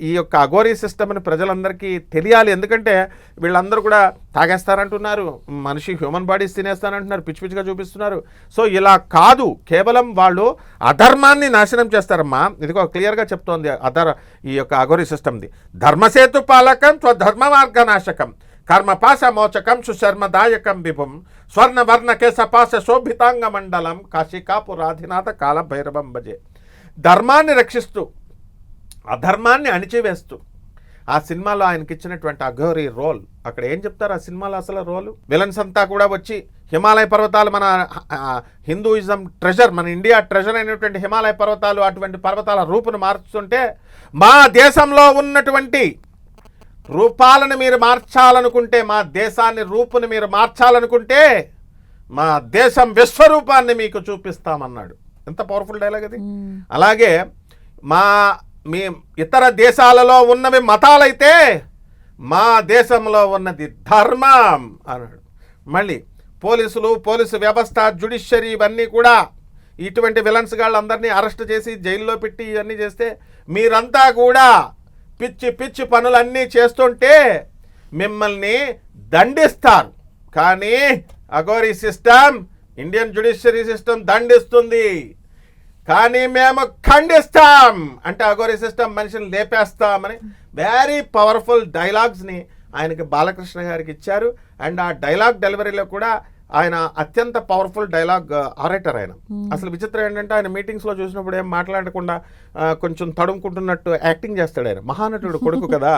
ఈ యొక్క అఘోరీ సిస్టమ్ని ప్రజలందరికీ తెలియాలి. ఎందుకంటే వీళ్ళందరూ కూడా తాగేస్తారంటున్నారు, మనిషి హ్యూమన్ బాడీస్ తినేస్తానంటున్నారు, పిచ్చి పిచ్చిగా చూపిస్తున్నారు. సో ఇలా కాదు, కేవలం వాళ్ళు అధర్మాన్ని నాశనం చేస్తారమ్మా. ఇదిగో క్లియర్గా చెప్తోంది ఈ యొక్క అఘోరీ సిస్టమ్ది. ధర్మసేతు పాలకం స్వధర్మ మార్గనాశకం కర్మపాశ మోచకం సుశర్మదాయకం విభుం స్వర్ణవర్ణ కేశపాశ శోభితాంగ మండలం కాశీకాపురాధినాథ కాల భైరవం భజే. ధర్మాన్ని రక్షిస్తూ అధర్మాన్ని అణిచివేస్తూ ఆ సినిమాలో ఆయనకి ఇచ్చినటువంటి అఘోరీ రోల్, అక్కడ ఏం చెప్తారు ఆ సినిమాలో అసలు రోలు? విలన్స్ అంతా కూడా వచ్చి హిమాలయ పర్వతాలు, మన హిందూయిజం ట్రెజర్, మన ఇండియా ట్రెజర్ అయినటువంటి హిమాలయ పర్వతాలు, అటువంటి పర్వతాల రూపును మార్చుతుంటే, మా దేశంలో ఉన్నటువంటి రూపాలను మీరు మార్చాలనుకుంటే, మా దేశాన్ని రూపుని మీరు మార్చాలనుకుంటే మా దేశం విశ్వరూపాన్ని మీకు చూపిస్తామన్నాడు. ఎంత పవర్ఫుల్ డైలాగ్ అది. అలాగే మీ ఇతర దేశాలలో ఉన్నవి మతాలైతే మా దేశంలో ఉన్నది ధర్మం అన్నాడు. మళ్ళీ పోలీసు వ్యవస్థ, జ్యుడిషియరీ ఇవన్నీ కూడా ఇటువంటి విలన్స్ గాళ్ళందరినీ అరెస్ట్ చేసి జైల్లో పెట్టి ఇవన్నీ చేస్తే మీరంతా కూడా పిచ్చి పిచ్చి పనులన్నీ చేస్తుంటే మిమ్మల్ని దండిస్తారు. కానీ Aghori system, Indian judiciary system దండిస్తుంది, కానీ మేము ఖండిస్తాం అంటే అఘోరీ సిస్టమ్ మనిషిని లేపేస్తామని వెరీ పవర్ఫుల్ డైలాగ్స్ని ఆయనకి బాలకృష్ణ గారికి ఇచ్చారు. అండ్ ఆ డైలాగ్ డెలివరీలో కూడా ఆయన అత్యంత పవర్ఫుల్ డైలాగ్ ఆరేటర్. ఆయన అసలు విచిత్రం ఏంటంటే ఆయన మీటింగ్స్లో చూసినప్పుడు ఏం మాట్లాడకుండా కొంచెం తడుముకుంటున్నట్టు యాక్టింగ్ చేస్తాడు. ఆయన మహానటుడు కొడుకు కదా,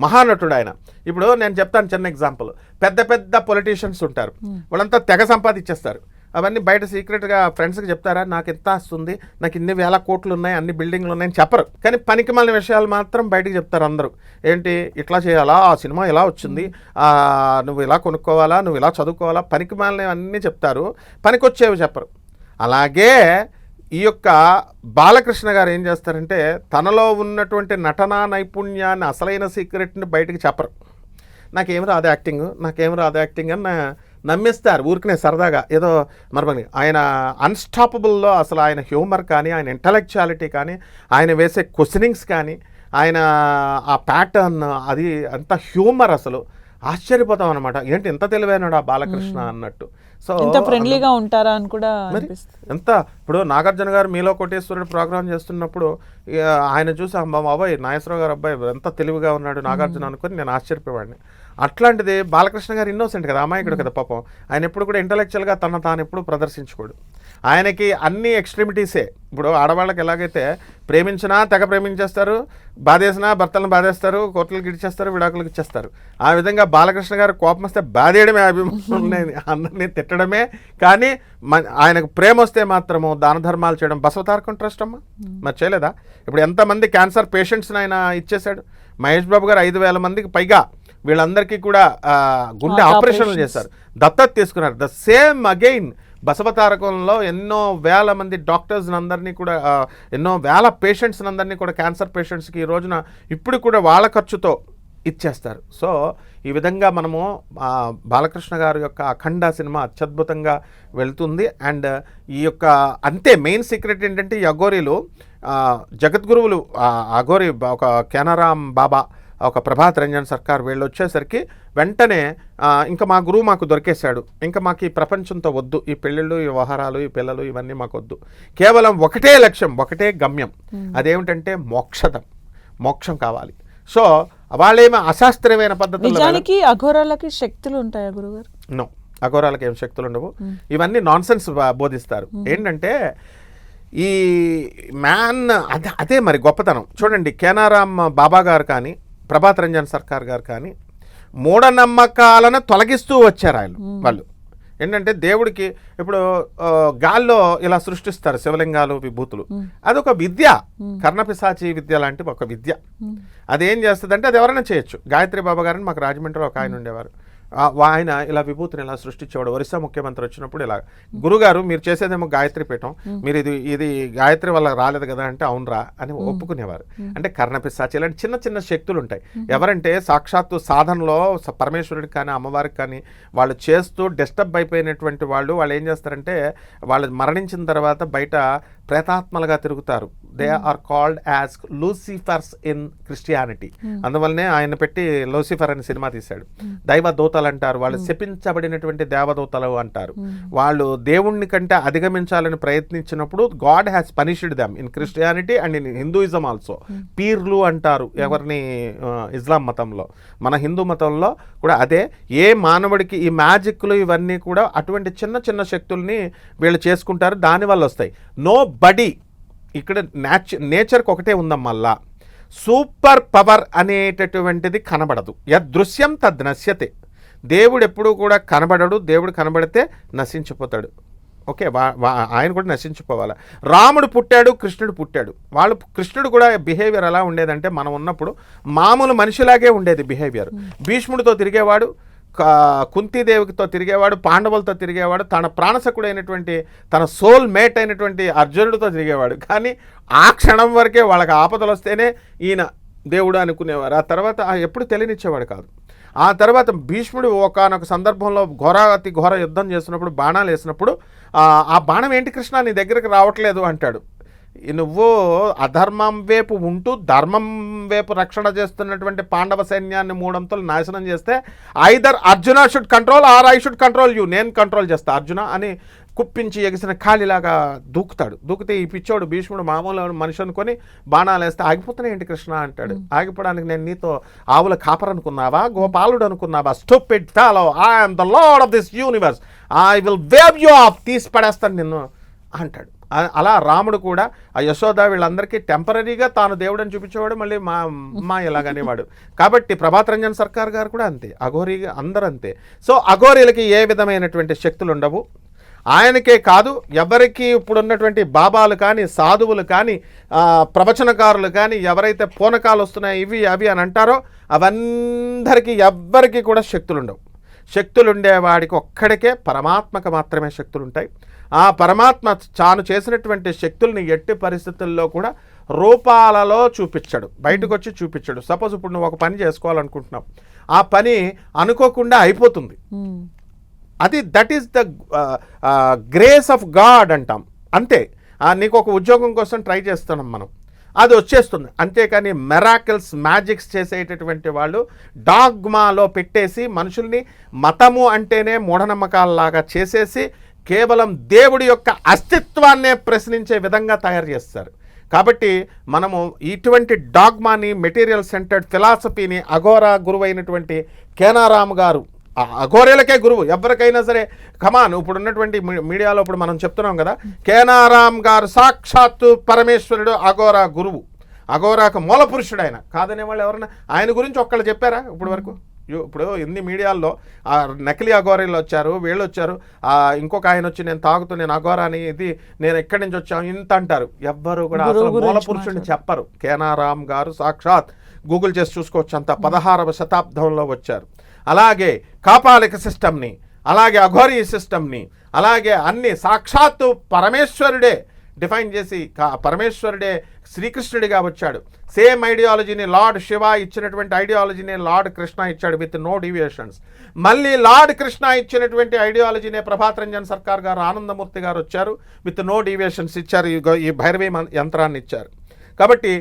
మహానటుడు ఆయన. ఇప్పుడు నేను చెప్తాను చిన్న ఎగ్జాంపుల్. పెద్ద పెద్ద పొలిటీషియన్స్ ఉంటారు, వాళ్ళంతా తెగ సంపాదించేస్తారు. అవన్నీ బయట సీక్రెట్గా ఫ్రెండ్స్కి చెప్తారా, నాకు ఎంత వస్తుంది, నాకు ఇన్ని వేల కోట్లు ఉన్నాయి, అన్ని బిల్డింగ్లు ఉన్నాయని చెప్పరు. కానీ పనికి మాలిన విషయాలు మాత్రం బయటకు చెప్తారు అందరూ. ఏంటి, ఇట్లా చేయాలా, ఆ సినిమా ఇలా వచ్చింది, నువ్వు ఇలా కొనుక్కోవాలా, నువ్వు ఇలా చదువుకోవాలా, పనికి మాలినవి అన్నీ చెప్తారు, పనికొచ్చేవి చెప్పరు. అలాగే ఈ యొక్క బాలకృష్ణ గారు ఏం చేస్తారంటే తనలో ఉన్నటువంటి నటనా నైపుణ్యాన్ని, అసలైన సీక్రెట్ని బయటకు చెప్పరు. నాకేం రాదు యాక్టింగ్ అని నమ్మిస్తారు ఊరికనే సరదాగా ఏదో. మరి ఆయన అన్స్టాపబుల్లో అసలు ఆయన హ్యూమర్ కానీ, ఆయన ఇంటలెక్చువాలిటీ కానీ, ఆయన వేసే క్వశ్చనింగ్స్ కానీ, ఆయన ఆ ప్యాటర్న్, అది అంత హ్యూమర్, అసలు ఆశ్చర్యపోతాం అనమాట. ఏంటి ఎంత తెలివైనడు ఆ బాలకృష్ణ అన్నట్టు. సో ఎంత ఫ్రెండ్లీగా ఉంటారా అని కూడా ఎంత. ఇప్పుడు నాగార్జున గారు మీలో కోటేశ్వరుడు ప్రోగ్రామ్ చేస్తున్నప్పుడు ఆయన చూసి అబ్బాయి నాగేశ్వరరావు గారు అబ్బాయి ఎంత తెలివిగా ఉన్నాడు నాగార్జున అనుకుని నేను ఆశ్చర్యపోయేవాడిని. అట్లాంటిది బాలకృష్ణ గారు ఇన్నోసెంట్ కదా, అమాయకుడు కదా పాపం. ఆయన ఎప్పుడు కూడా ఇంటలెక్చువల్గా తాను ఎప్పుడు ప్రదర్శించుకోడు. ఆయనకి అన్ని ఎక్స్ట్రీమిటీసే. ఇప్పుడు ఆడవాళ్ళకి ఎలాగైతే ప్రేమించినా తెగ ప్రేమించేస్తారు, బాధేసినా భర్తలను బాధేస్తారు, కోర్టులకు గిడిచేస్తారు, విడాకులకు ఇచ్చేస్తారు. ఆ విధంగా బాలకృష్ణ గారు కోపం వస్తే బాధేయడమే అభిమానం, అందరినీ తిట్టడమే. కానీ ఆయనకు ప్రేమ వస్తే మాత్రము దాన ధర్మాలు చేయడం. బసవతారకం ట్రస్ట్ అమ్మ మరి చేయలేదా? ఇప్పుడు ఎంతమంది క్యాన్సర్ పేషెంట్స్ని ఆయన ఇచ్చేశాడు. మహేష్ బాబు గారు 5,000 మందికి పైగా వీళ్ళందరికీ కూడా గుండె ఆపరేషన్లు చేశారు, దత్తత తీసుకున్నారు. ద సేమ్ అగైన్ బసవతారకంలో ఎన్నో వేల మంది డాక్టర్స్ని అందరినీ కూడా, ఎన్నో వేల పేషెంట్స్ని అందరినీ కూడా, క్యాన్సర్ పేషెంట్స్కి ఈ రోజున ఇప్పుడు కూడా వాళ్ళ ఖర్చుతో ఇచ్చేస్తారు. సో ఈ విధంగా మనము బాలకృష్ణ గారి యొక్క అఖండ సినిమా అత్యద్భుతంగా వెళ్తుంది. అండ్ ఈ యొక్క అంతే మెయిన్ సీక్రెట్ ఏంటంటే ఈ అఘోరీలు జగద్గురువులు, అఘోరీ ఒక కేనారాం బాబా, ఒక ప్రభాత్ రంజన్ సర్కార్ వీళ్ళు వచ్చేసరికి వెంటనే ఇంకా మా గురువు మాకు దొరికేశాడు, ఇంకా మాకు ఈ ప్రపంచంతో వద్దు, ఈ పెళ్ళిళ్ళు, ఈ వ్యవహారాలు, ఈ పిల్లలు ఇవన్నీ మాకు వద్దు, కేవలం ఒకటే లక్ష్యం, ఒకటే గమ్యం, అదేమిటంటే మోక్షం కావాలి. సో వాళ్ళేమో అశాస్త్రీయమైన పద్ధతులు. నిజానికి అఘోరాలకి శక్తులు ఉంటాయా గురుగారు? నో, అఘోరాలకి ఏం శక్తులు ఉండవు. ఇవన్నీ నాన్ సెన్స్ బోధిస్తారు. ఏంటంటే ఈ మ్యాన్ అదే మరి గొప్పతనం. చూడండి, కేనారాం బాబా గారు కానీ, ప్రభాత్ రంజన్ సర్కార్ గారు కానీ మూఢనమ్మకాలను తొలగిస్తూ వచ్చారు వాళ్ళు. ఏంటంటే దేవుడికి ఇప్పుడు గాల్లో ఇలా సృష్టిస్తారు శివలింగాలు, విభూతులు, అదొక విద్య, కర్ణపిశాచి విద్య లాంటి ఒక విద్య. అదేం చేస్తుందంటే అది ఎవరైనా చేయొచ్చు. గాయత్రి బాబా గారిని మాకు రాజమండ్రిలో ఒక ఆయన ఉండేవారు, ఆయన ఇలా విభూతిని ఇలా సృష్టించేవాడు. ఒరిస్సా ముఖ్యమంత్రి వచ్చినప్పుడు ఇలా, గురుగారు మీరు చేసేదేమో గాయత్రి పీఠం, మీరు ఇది గాయత్రి వల్ల రాలేదు కదా అంటే అవునరా అని ఒప్పుకునేవారు. అంటే కర్ణపిశాచి ఇలాంటి చిన్న చిన్న శక్తులు ఉంటాయి. ఎవరంటే సాక్షాత్తు సాధనలో పరమేశ్వరుడికి కానీ అమ్మవారికి కానీ వాళ్ళు చేస్తూ డిస్టర్బ్ అయిపోయినటువంటి వాళ్ళు ఏం చేస్తారంటే వాళ్ళు మరణించిన తర్వాత బయట ప్రేతాత్మలుగా తిరుగుతారు. They are called as Lucifers in Christianity. అందువల్లనే ఆయన పెట్టి లూసిఫర్ అనే సినిమా తీశాడు. దైవదూతలు అంటారు, వాళ్ళు శపించబడినటువంటి దేవదూతలు అంటారు. వాళ్ళు దేవుణ్ణి కంటే అధిగమించాలని ప్రయత్నించినప్పుడు God has punished them in Christianity and in Hinduism also. పీర్లు అంటారు ఎవరిని ఇస్లాం మతంలో, మన హిందూ మతంలో కూడా అదే. ఏ మానవుడికి ఈ మ్యాజిక్లు ఇవన్నీ కూడా అటువంటి చిన్న చిన్న శక్తుల్ని వీళ్ళు చేసుకుంటారు, దానివల్ల వస్తాయి. నో బడీ ఇక్కడ నేచర్కి ఒకటే ఉందాం, మళ్ళా సూపర్ పవర్ అనేటటువంటిది కనబడదు. యదృశ్యం తద్ నశ్యతే. దేవుడు ఎప్పుడూ కూడా కనబడడు, దేవుడు కనబడితే నశించిపోతాడు. ఓకే, ఆయన కూడా నశించిపోవాలి. రాముడు పుట్టాడు, కృష్ణుడు పుట్టాడు. కృష్ణుడు కూడా బిహేవియర్ ఎలా ఉండేదంటే మనం ఉన్నప్పుడు మామూలు మనిషిలాగే ఉండేది బిహేవియర్. భీష్ముడితో తిరిగేవాడు, కుంతీదేవితో తిరిగేవాడు, పాండవులతో తిరిగేవాడు, తన ప్రాణసకుడైనటువంటి తన సోల్ మేట్ అయినటువంటి అర్జునుడితో తిరిగేవాడు. కానీ ఆ క్షణం వరకే వాళ్ళకి ఆపదలు వస్తేనే ఈయన దేవుడు అనుకునేవారు. ఆ తర్వాత ఎప్పుడు తెలియనిచ్చేవాడు కాదు. ఆ తర్వాత భీష్ముడు ఒకానొక సందర్భంలో అతి ఘోర యుద్ధం చేసినప్పుడు బాణాలు వేసినప్పుడు ఆ బాణం ఏంటి కృష్ణ నీ దగ్గరికి రావట్లేదు అంటాడు. నువ్వు అధర్మం వైపు ఉంటూ ధర్మం వైపు రక్షణ చేస్తున్నటువంటి పాండవ సైన్యాన్ని 3 అంతలు నాశనం చేస్తే either Arjuna should control or I should control you, నేను కంట్రోల్ చేస్తా అర్జున అని కుప్పించి ఎగిసిన ఖాళీలాగా దూకుతాడు. దూకితే ఈ పిచ్చోడు భీష్ముడు మామూలు మనిషి అనుకొని బాణాలు వేస్తే ఆగిపోతున్నాయి ఏంటి కృష్ణ అంటాడు. ఆగిపోవడానికి నేను నీతో ఆవుల కాపర్ అనుకున్నావా, గోపాలుడు అనుకున్నావా, stupid fellow, I am the lord of this universe, I will wave you of, తీసి పడేస్తాను నిన్ను అంటాడు. అలా రాముడు కూడా ఆ యశోద వీళ్ళందరికీ టెంపరీగా తాను దేవుడని చూపించేవాడు, మళ్ళీ మా ఇలాగనేవాడు. కాబట్టి ప్రభాత్ రంజన్ సర్కార్ గారు కూడా అంతే, అఘోరీగా అందరూ అంతే. సో అఘోరీలకి ఏ విధమైనటువంటి శక్తులు ఉండవు. ఆయనకే కాదు, ఎవరికి ఇప్పుడున్నటువంటి బాబాలు కానీ సాధువులు కానీ ప్రవచనకారులు కానీ ఎవరైతే పూనకాలు వస్తున్నాయి ఇవి అవి అని అంటారో అవందరికీ ఎవ్వరికీ కూడా శక్తులు ఉండవు. శక్తులుండేవాడికి ఒక్కడికే పరమాత్మకు మాత్రమే శక్తులు ఉంటాయి. ఆ పరమాత్మ తాను చేసినటువంటి శక్తుల్ని ఎట్టి పరిస్థితుల్లో కూడా రూపాలలో చూపించడు, బయటకు వచ్చి చూపించడు. సపోజ్ ఇప్పుడు నువ్వు ఒక పని చేసుకోవాలనుకుంటున్నావు, ఆ పని అనుకోకుండా అయిపోతుంది. అది that is the grace of God అంటాం. అంతే. నీకు ఒక ఉద్యోగం కోసం ట్రై చేస్తున్నాం మనం, అది వచ్చేస్తుంది. అంతేకాని మెరాకిల్స్ మ్యాజిక్స్ చేసేటటువంటి వాళ్ళు డాగ్మాలో పెట్టేసి మనుషుల్ని మతము అంటేనే మూఢనమ్మకాలలాగా చేసేసి కేవలం దేవుడి యొక్క అస్తిత్వాన్నే ప్రశ్నించే విధంగా తయారు చేస్తారు. కాబట్టి మనము ఇటువంటి డాగ్మాని, మెటీరియల్ సెంటర్డ్ ఫిలాసఫీని అఘోరా గురువు అయినటువంటి కేనారామ్ గారు, అఘోరేలకే గురువు ఎవరికైనా సరే, కమాన్ ఇప్పుడు ఉన్నటువంటి మీడియాలో ఇప్పుడు మనం చెప్తున్నాం కదా, కేనారామ్ గారు సాక్షాత్తు పరమేశ్వరుడు, అఘోరా గురువు, అఘోరాకు మూల పురుషుడు ఆయన. కాదనే వాళ్ళు ఎవరైనా ఆయన గురించి ఒక్కళ్ళు చెప్పారా ఇప్పుడు వరకు? ఇప్పుడు ఎన్ని మీడియాల్లో నకిలీ అఘోరీలు వచ్చారు, వీళ్ళు వచ్చారు, ఇంకొక ఆయన వచ్చి నేను తాగుతూ నేను అఘోరాని, ఇది నేను ఎక్కడి నుంచి వచ్చాను ఇంత అంటారు. ఎవ్వరు కూడా అసలు మూల పురుషుడిని చెప్పరు. కేనారామ్ గారు సాక్షాత్ గూగుల్ చేసి చూసుకోవచ్చు, అంత 16వ శతాబ్దంలో వచ్చారు. అలాగే కాపాలిక సిస్టమ్ని, అలాగే అఘోరీ సిస్టమ్ని, అలాగే అన్ని సాక్షాత్తు పరమేశ్వరుడే డిఫైన్ చేసి పరమేశ్వరుడే శ్రీకృష్ణుడిగా వచ్చాడు. సేమ్ ఐడియాలజీని లార్డ్ శివ ఇచ్చినటువంటి ఐడియాలజీని లార్డ్ కృష్ణ ఇచ్చాడు విత్ నో డీవియేషన్స్. మళ్ళీ లార్డ్ కృష్ణ ఇచ్చినటువంటి ఐడియాలజీనే ప్రభాత్ రంజన్ సర్కార్ గారు, ఆనందమూర్తి గారు వచ్చారు, విత్ నో డీవియేషన్స్ ఇచ్చారు. ఈ భైరవీ యంత్రాన్ని ఇచ్చారు. కాబట్టి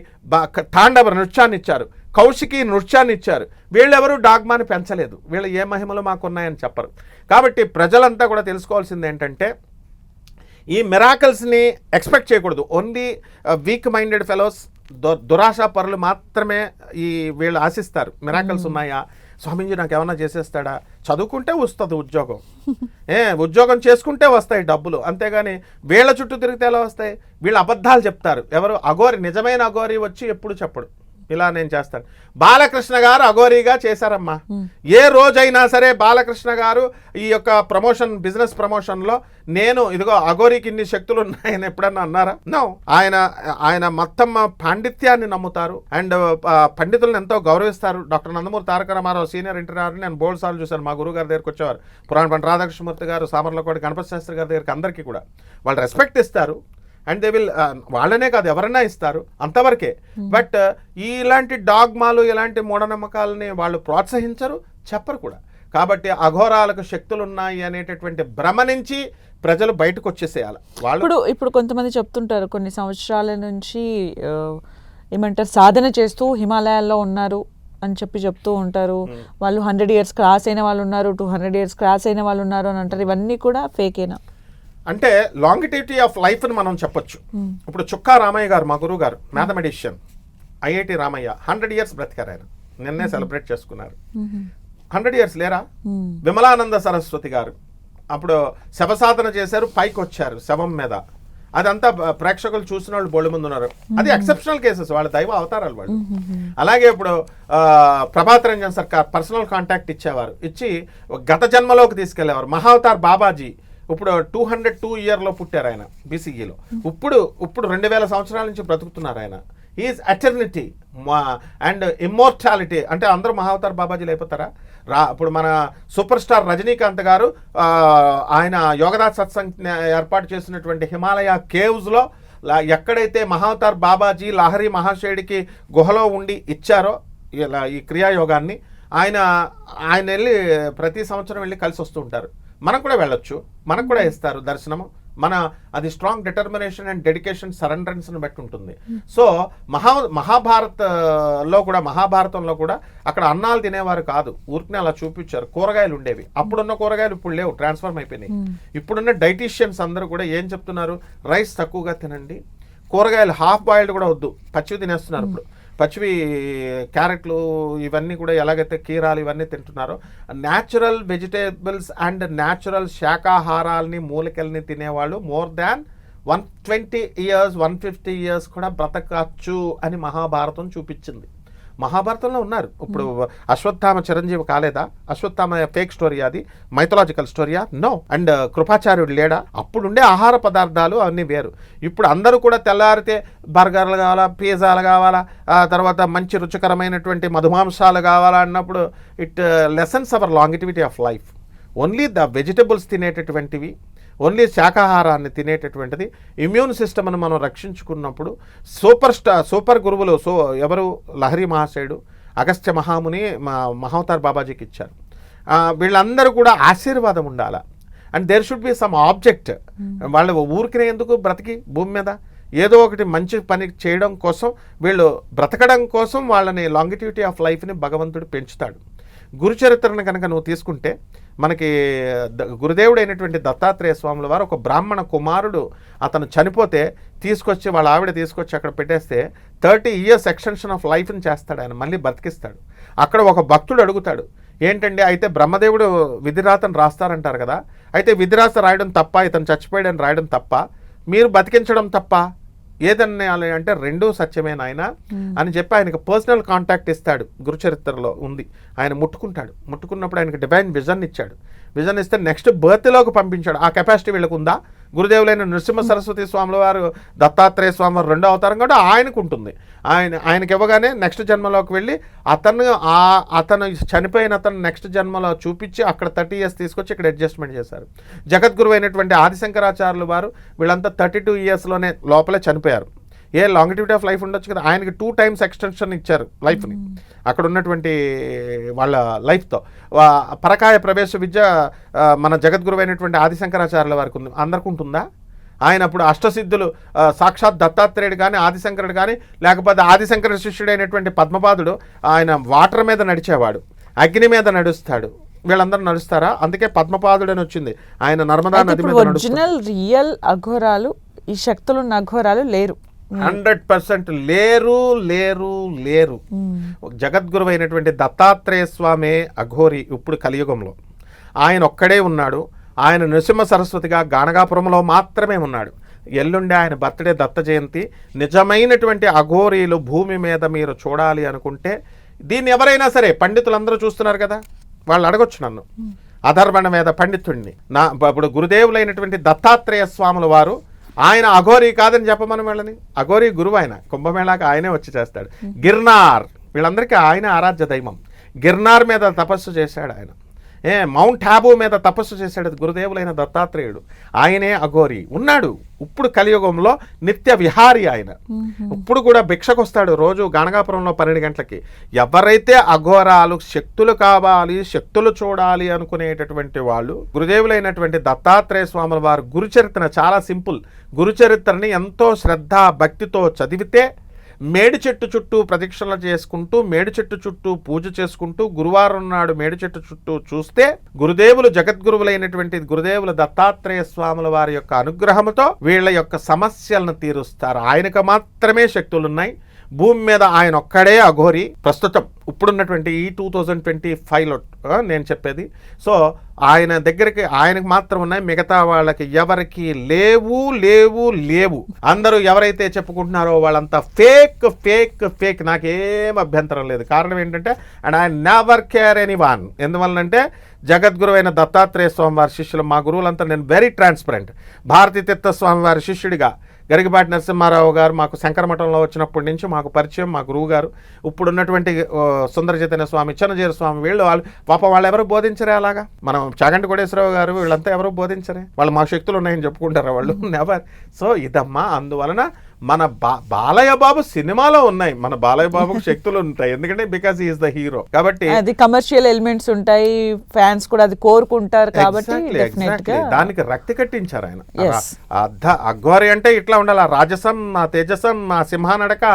తాండవ నృత్యాన్ని ఇచ్చారు, కౌశికి నృత్యాన్ని ఇచ్చారు. వీళ్ళెవరూ డాగ్మాని పెంచలేదు, వీళ్ళు ఏ మహిమలు మాకున్నాయని చెప్పరు. కాబట్టి ప్రజలంతా కూడా తెలుసుకోవాల్సింది ఏంటంటే ఈ మిరాకిల్స్ని ఎక్స్పెక్ట్ చేయకూడదు. ఓన్లీ వీక్ మైండెడ్ ఫెలోస్, దురాశా పరులు మాత్రమే వీళ్ళు ఆశిస్తారు. మిరాకిల్స్ ఉన్నాయా, స్వామీజీ నాకు ఏమన్నా చేసేస్తాడా, చదువుకుంటే వస్తుంది ఉద్యోగం, ఉద్యోగం చేసుకుంటే వస్తాయి డబ్బులు, అంతేగాని వీళ్ళ చుట్టూ తిరిగితే ఎలా వస్తాయి? వీళ్ళు అబద్ధాలు చెప్తారు. ఎవరు అఘోరి, నిజమైన అఘోరి వచ్చి ఎప్పుడు చెప్పడు. ఇలా నేను చేస్తాను. బాలకృష్ణ గారు అఘోరీగా చేశారమ్మా. ఏ రోజైనా సరే బాలకృష్ణ గారు ఈ యొక్క ప్రమోషన్, బిజినెస్ ప్రమోషన్లో నేను ఇదిగో అఘోరీకి ఇన్ని శక్తులు ఉన్నాయని ఎప్పుడన్నా అన్నారా? నో. ఆయన మొత్తం పాండిత్యాన్ని నమ్ముతారు అండ్ పండితులను ఎంతో గౌరవిస్తారు. Doctor Nandamuri Taraka Ramarao senior interview నేను బోల్డ్ సార్లు చూశాను. మా గురువు గారి దగ్గరికి వచ్చేవారు, పురాణ పంట రాధాకృష్ణమూర్తి గారు, సామర్లకోటి గణపతి శాస్త్రి గారి దగ్గరికి, అందరికీ కూడా వాళ్ళు రెస్పెక్ట్ ఇస్తారు. అండ్ దే విల్, వాళ్ళనే కాదు ఎవరైనా ఇస్తారు, అంతవరకే. బట్ ఇలాంటి డాగ్మాలు, ఇలాంటి మూఢనమ్మకాలని వాళ్ళు ప్రోత్సహించరు, చెప్పరు కూడా. కాబట్టి అఘోరాలకు శక్తులు ఉన్నాయి అనేటటువంటి భ్రమ నుంచి ప్రజలు బయటకు వచ్చేసేయాలి. వాళ్ళు ఇప్పుడు కొంతమంది చెప్తుంటారు, కొన్ని సంవత్సరాల నుంచి ఏమంటారు సాధన చేస్తూ హిమాలయాల్లో ఉన్నారు అని చెప్తూ ఉంటారు. వాళ్ళు 100 years క్రాస్ అయిన వాళ్ళు ఉన్నారు, 200 years క్రాస్ అయిన వాళ్ళు ఉన్నారు అని అంటారు. ఇవన్నీ కూడా ఫేకేనా? అంటే లాంగిటివిటీ ఆఫ్ లైఫ్ అని మనం చెప్పొచ్చు. ఇప్పుడు చుక్కా రామయ్య గారు, మా గురువు గారు, మ్యాథమెటిషియన్, IIT రామయ్య, 100 years బ్రతికారు. ఆయన నిన్నే సెలబ్రేట్ చేసుకున్నారు. 100 years లేరా? విమలానంద సరస్వతి గారు అప్పుడు శవసాధన చేశారు, పైకి వచ్చారు శవం మీద. అదంతా ప్రేక్షకులు చూసిన వాళ్ళు బోళ్ళు ముందు ఉన్నారు. అది ఎక్సెప్షనల్ కేసెస్, వాళ్ళ దైవ అవతారాలు వాళ్ళు. అలాగే ఇప్పుడు ప్రభాత్ రంజన్ సర్కార్ పర్సనల్ కాంటాక్ట్ ఇచ్చేవారు, ఇచ్చి గత జన్మలోకి తీసుకెళ్లేవారు. మహావతార్ బాబాజీ ఇప్పుడు 202 years పుట్టారు ఆయన, BCEలో. ఇప్పుడు 2000 సంవత్సరాల నుంచి బ్రతుకుతున్నారు ఆయన. Is eternity and immortality. అంటే అందరూ మహావతార్ బాబాజీలు అయిపోతారా? ఇప్పుడు మన సూపర్ స్టార్ రజనీకాంత్ గారు ఆయన యోగదాస్ సత్సంగ్ ఏర్పాటు చేసినటువంటి హిమాలయ కేవ్స్లో ఎక్కడైతే మహావతార్ బాబాజీ లహరి మహాశయుడికి గుహలో ఉండి ఇచ్చారో ఇలా ఈ క్రియాయోగాన్ని, ఆయన వెళ్ళి ప్రతి సంవత్సరం వెళ్ళి కలిసి వస్తూ ఉంటారు. మనం కూడా వెళ్ళొచ్చు, మనకు కూడా ఇస్తారు దర్శనము. అది స్ట్రాంగ్ డిటర్మినేషన్ అండ్ డెడికేషన్, సరెండరెన్స్ని బట్టి ఉంటుంది. సో మహాభారతంలో కూడా అక్కడ అన్నాలు తినేవారు కాదు, ఊరికనే అలా చూపించారు. కూరగాయలు ఉండేవి, అప్పుడున్న కూరగాయలు ఇప్పుడు లేవు, ట్రాన్స్ఫార్మ్ అయిపోయినాయి. ఇప్పుడున్న డైటీషియన్స్ అందరూ కూడా ఏం చెప్తున్నారు? రైస్ తక్కువగా తినండి, కూరగాయలు హాఫ్ బాయిల్డ్ కూడా వద్దు, పచ్చివి తినేస్తున్నారు. ఇప్పుడు పచ్చివి క్యారెట్లు ఇవన్నీ కూడా ఎలాగైతే కీరాలు ఇవన్నీ తింటున్నారో, న్యాచురల్ వెజిటేబుల్స్ అండ్ న్యాచురల్ శాకాహారాలని, మూలికల్ని తినేవాళ్ళు మోర్ దాన్ 120 years 150 years కూడా బ్రతకచ్చు అని మహాభారతం చూపించింది. మహాభారతంలో ఉన్నారు. ఇప్పుడు అశ్వత్థామ చిరంజీవి కాలేదా? అశ్వత్థామ ఫేక్ స్టోరీ, అది మైథలాజికల్ స్టోరీయా? నో. అండ్ కృపాచార్యుడు లేడా? అప్పుడుండే ఆహార పదార్థాలు అన్నీ వేరు. ఇప్పుడు అందరూ కూడా తెల్లారితే బర్గర్లు కావాలా, పిజ్జాలు కావాలా, తర్వాత మంచి రుచికరమైనటువంటి మధుమాంసాలు కావాలా అన్నప్పుడు it lessons our longevity of life. Only the vegetables తినేటటువంటివి, ఓన్లీ శాకాహారాన్ని తినేటటువంటిది, ఇమ్యూన్ సిస్టమ్ను మనం రక్షించుకున్నప్పుడు సూపర్ గురువులు ఎవరు? లహరి మహాశయుడు, అగస్త్య మహాముని మహావతార్ బాబాజీకి ఇచ్చారు. వీళ్ళందరూ కూడా ఆశీర్వాదం ఉండాలా. And there should be some object. వాళ్ళు ఊరికినే ఎందుకు బ్రతికి భూమి మీద ఏదో ఒకటి మంచి పని చేయడం కోసం, వీళ్ళు బ్రతకడం కోసం వాళ్ళని లాంగిటివిటీ ఆఫ్ లైఫ్ని భగవంతుడు పెంచుతాడు. గురుచరిత్రను కనుక నువ్వు తీసుకుంటే మనకి గురుదేవుడు అయినటువంటి దత్తాత్రేయ స్వాముల వారు ఒక బ్రాహ్మణ కుమారుడు అతను చనిపోతే తీసుకొచ్చి వాళ్ళ ఆవిడ తీసుకొచ్చి అక్కడ పెట్టేస్తే 30 years ఎక్స్టెన్షన్ ఆఫ్ లైఫ్ని చేస్తాడు ఆయన, మళ్ళీ బతికిస్తాడు. అక్కడ ఒక భక్తుడు అడుగుతాడు, ఏంటండి అయితే బ్రహ్మదేవుడు విధిరాతను రాస్తారంటారు కదా, అయితే విధిరాత రాయడం తప్ప, ఇతను చచ్చిపోయాడని రాయడం తప్ప, మీరు బతికించడం తప్ప, ఏదన్నా అంటే రెండూ సత్యమే నాయన అని చెప్పి ఆయనకు పర్సనల్ కాంటాక్ట్ ఇస్తాడు. గురుచరిత్రలో ఉంది. ఆయన ముట్టుకున్నప్పుడు ఆయనకు డివైన్ విజన్ ఇచ్చాడు. విజన్ ఇస్తే నెక్స్ట్ బర్త్లోకి పంపించాడు. ఆ కెపాసిటీ వీళ్ళకు ఉందా? గురుదేవులైన నృసింహ సరస్వతి స్వాముల వారు, దత్తాత్రేయ స్వామి వారు 2వ అవతారం కూడా ఆయనకు ఉంటుంది. ఆయనకి ఇవ్వగానే నెక్స్ట్ జన్మలోకి వెళ్ళి అతను చనిపోయిన అతను నెక్స్ట్ జన్మలో చూపించి అక్కడ 30 years తీసుకొచ్చి ఇక్కడ అడ్జస్ట్మెంట్ చేశారు. జగద్గురు అయినటువంటి ఆదిశంకరాచార్యులు వారు వీళ్ళంతా 32 years లోపలే చనిపోయారు. లాంగిటివిటీ ఆఫ్ లైఫ్ ఉండొచ్చు కదా, ఆయనకి 2 times ఎక్స్టెన్షన్ ఇచ్చారు లైఫ్ని అక్కడ ఉన్నటువంటి వాళ్ళ లైఫ్తో. పరకాయ ప్రవేశ విద్య మన జగద్గురు అయినటువంటి ఆదిశంకరాచార్యుల వారికి ఉంది, అందరికి ఉంటుందా? ఆయన అప్పుడు అష్టసిద్ధులు సాక్షాత్ దత్తాత్రేయుడు కానీ, ఆదిశంకరుడు కానీ, లేకపోతే ఆదిశంకర శిష్యుడైనటువంటి పద్మపాదుడు ఆయన వాటర్ మీద నడిచేవాడు, అగ్ని మీద నడుస్తాడు. వీళ్ళందరూ నడుస్తారా? అందుకే పద్మపాదుడు అని వచ్చింది. ఆయన నర్మదా నది మీద ఒరిజినల్ రియల్ అఘోరాలు, ఈ శక్తులున్న అఘోరాలు లేరు. 100% లేరు. జగద్గురు అయినటువంటి దత్తాత్రేయ స్వామి అఘోరి ఇప్పుడు కలియుగంలో. ఆయన ఒక్కడే ఉన్నాడు. ఆయన నృసింహ సరస్వతిగా గాణగాపురంలో మాత్రమే ఉన్నాడు. ఎల్లుండి ఆయన బర్త్డే దత్త జయంతి. నిజమైనటువంటి అఘోరీలు భూమి మీద మీరు చూడాలి అనుకుంటే దీన్ని ఎవరైనా సరే, పండితులందరూ చూస్తున్నారు కదా, వాళ్ళు అడగొచ్చు నన్ను, అధర్వణ వేద పండితుడిని, ఇప్పుడు గురుదేవులైనటువంటి దత్తాత్రేయ స్వాముల వారు, ఆయన అఘోరీ కాదని చెప్పమని వాళ్ళని. అఘోరీ గురువు ఆయన, కుంభమేళాకి ఆయనే వచ్చి చేస్తాడు. గిర్నార్, వీళ్ళందరికీ ఆయన ఆరాధ్య దైవం. గిర్నార్ మీద తపస్సు చేశాడు ఆయన. మౌంట్ హాబూ మీద తపస్సు చేశాడు గురుదేవులైన దత్తాత్రేయుడు. ఆయనే అఘోరీ ఉన్నాడు. ఇప్పుడు కలియుగంలో నిత్య విహారి ఆయన. ఇప్పుడు కూడా భిక్షకు వస్తాడు రోజు గణగాపురంలో 12 గంటలకి. ఎవరైతే అఘోరాలు, శక్తులు కావాలి, శక్తులు చూడాలి అనుకునేటటువంటి వాళ్ళు, గురుదేవులైనటువంటి దత్తాత్రేయ స్వాముల వారు గురుచరిత్ర చాలా సింపుల్. గురుచరిత్రని ఎంతో శ్రద్ధ భక్తితో చదివితే, మేడి చెట్టు చుట్టూ ప్రదక్షిణలు చేసుకుంటూ, మేడి చెట్టు చుట్టూ పూజ చేసుకుంటూ, గురువారం నాడు మేడి చెట్టు చుట్టూ చూస్తే గురుదేవులు, జగద్గురువులైనటువంటి గురుదేవుల దత్తాత్రేయ స్వాముల వారి యొక్క అనుగ్రహంతో వీళ్ళ యొక్క సమస్యలను తీరుస్తారు. ఆయనకు మాత్రమే శక్తులున్నాయి. భూమి మీద ఆయన ఒక్కడే అఘోరీ. ప్రస్తుతం ఇప్పుడున్నటువంటి ఈ 2025లో నేను చెప్పేది. సో ఆయన దగ్గరికి ఆయనకు మాత్రం ఉన్నాయి, మిగతా వాళ్ళకి ఎవరికి లేవు లేవు లేవు. అందరూ ఎవరైతే చెప్పుకుంటున్నారో వాళ్ళంతా ఫేక్ ఫేక్ ఫేక్. నాకేం అభ్యంతరం లేదు. కారణం ఏంటంటే, and I never care anyone. ఎందువల్లంటే జగద్గురువైన దత్తాత్రేయ స్వామి వారి శిష్యులు, మా గురువులంతా, నేను వెరీ ట్రాన్స్పరెంట్. భారతీ తీర్థ స్వామి వారి శిష్యుడిగా గరికపాటి నరసింహారావు గారు మాకు శంకరమఠంలో వచ్చినప్పటి నుంచి మాకు పరిచయం, మా గురువు గారు. ఇప్పుడు ఉన్నటువంటి సుందర చైతన్య స్వామి, చిన్నజీర స్వామి, వాళ్ళు పాపం వాళ్ళు ఎవరు బోధించరే అలాగా. మనం చాగంటి కోటేశ్వరరావు గారు వీళ్ళంతా ఎవరు బోధించరే. వాళ్ళు మా శక్తులు ఉన్నాయని చెప్పుకుంటారు వాళ్ళు, నెవర్. సో ఇదమ్మా, అందువలన మన బాలయ్య బాబు సినిమాలో ఉన్నాయి, మన బాలయ్య బాబుకు శక్తులు ఉంటాయి. ఎందుకంటే బికాస్ ఈజ్ ద హీరో కాబట్టి. అది కమర్షియల్ ఎలిమెంట్స్ ఉంటాయి, ఫ్యాన్స్ కూడా అది కోరుకుంటారు కాబట్టి దానికి రక్తి కట్టించారు ఆయన. అఘోరి అంటే ఇట్లా ఉండాలి, రాజసం, తేజసం, సింహానడక.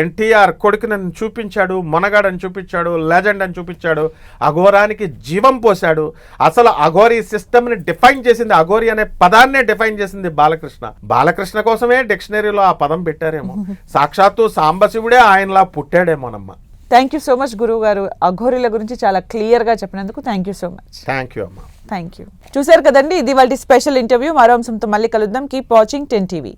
ఎన్టీఆర్ కొడుకుని చూపించాడు, మొనగాడని చూపించాడు, లెజెండ్ అని చూపించాడు, అఘోరానికి జీవం పోశాడు. అసలు అఘోరీ సిస్టమ్ ని డిఫైన్ చేసింది, అఘోరీ అనే పదాన్నే డిఫైన్ చేసింది బాలకృష్ణ. బాలకృష్ణ కోసమే డిక్షనరీలో ఆ పదం పెట్టారేమో. సాక్షాత్తు సాంబశివుడే ఆయనలా పుట్టాడేమోనమ్మ. థ్యాంక్ యూ సో మచ్ గురువు గారు. అఘోరీల గురించి చాలా క్లియర్ గా చెప్పినందుకు thank you so much. Thank you అమ్మా. Thank you. చూసారు కదండి, ఇది వాళ్ళ స్పెషల్ ఇంటర్వ్యూ. మరో అంశంతో మళ్ళీ కలుద్దాం. Keep watching 10 TV.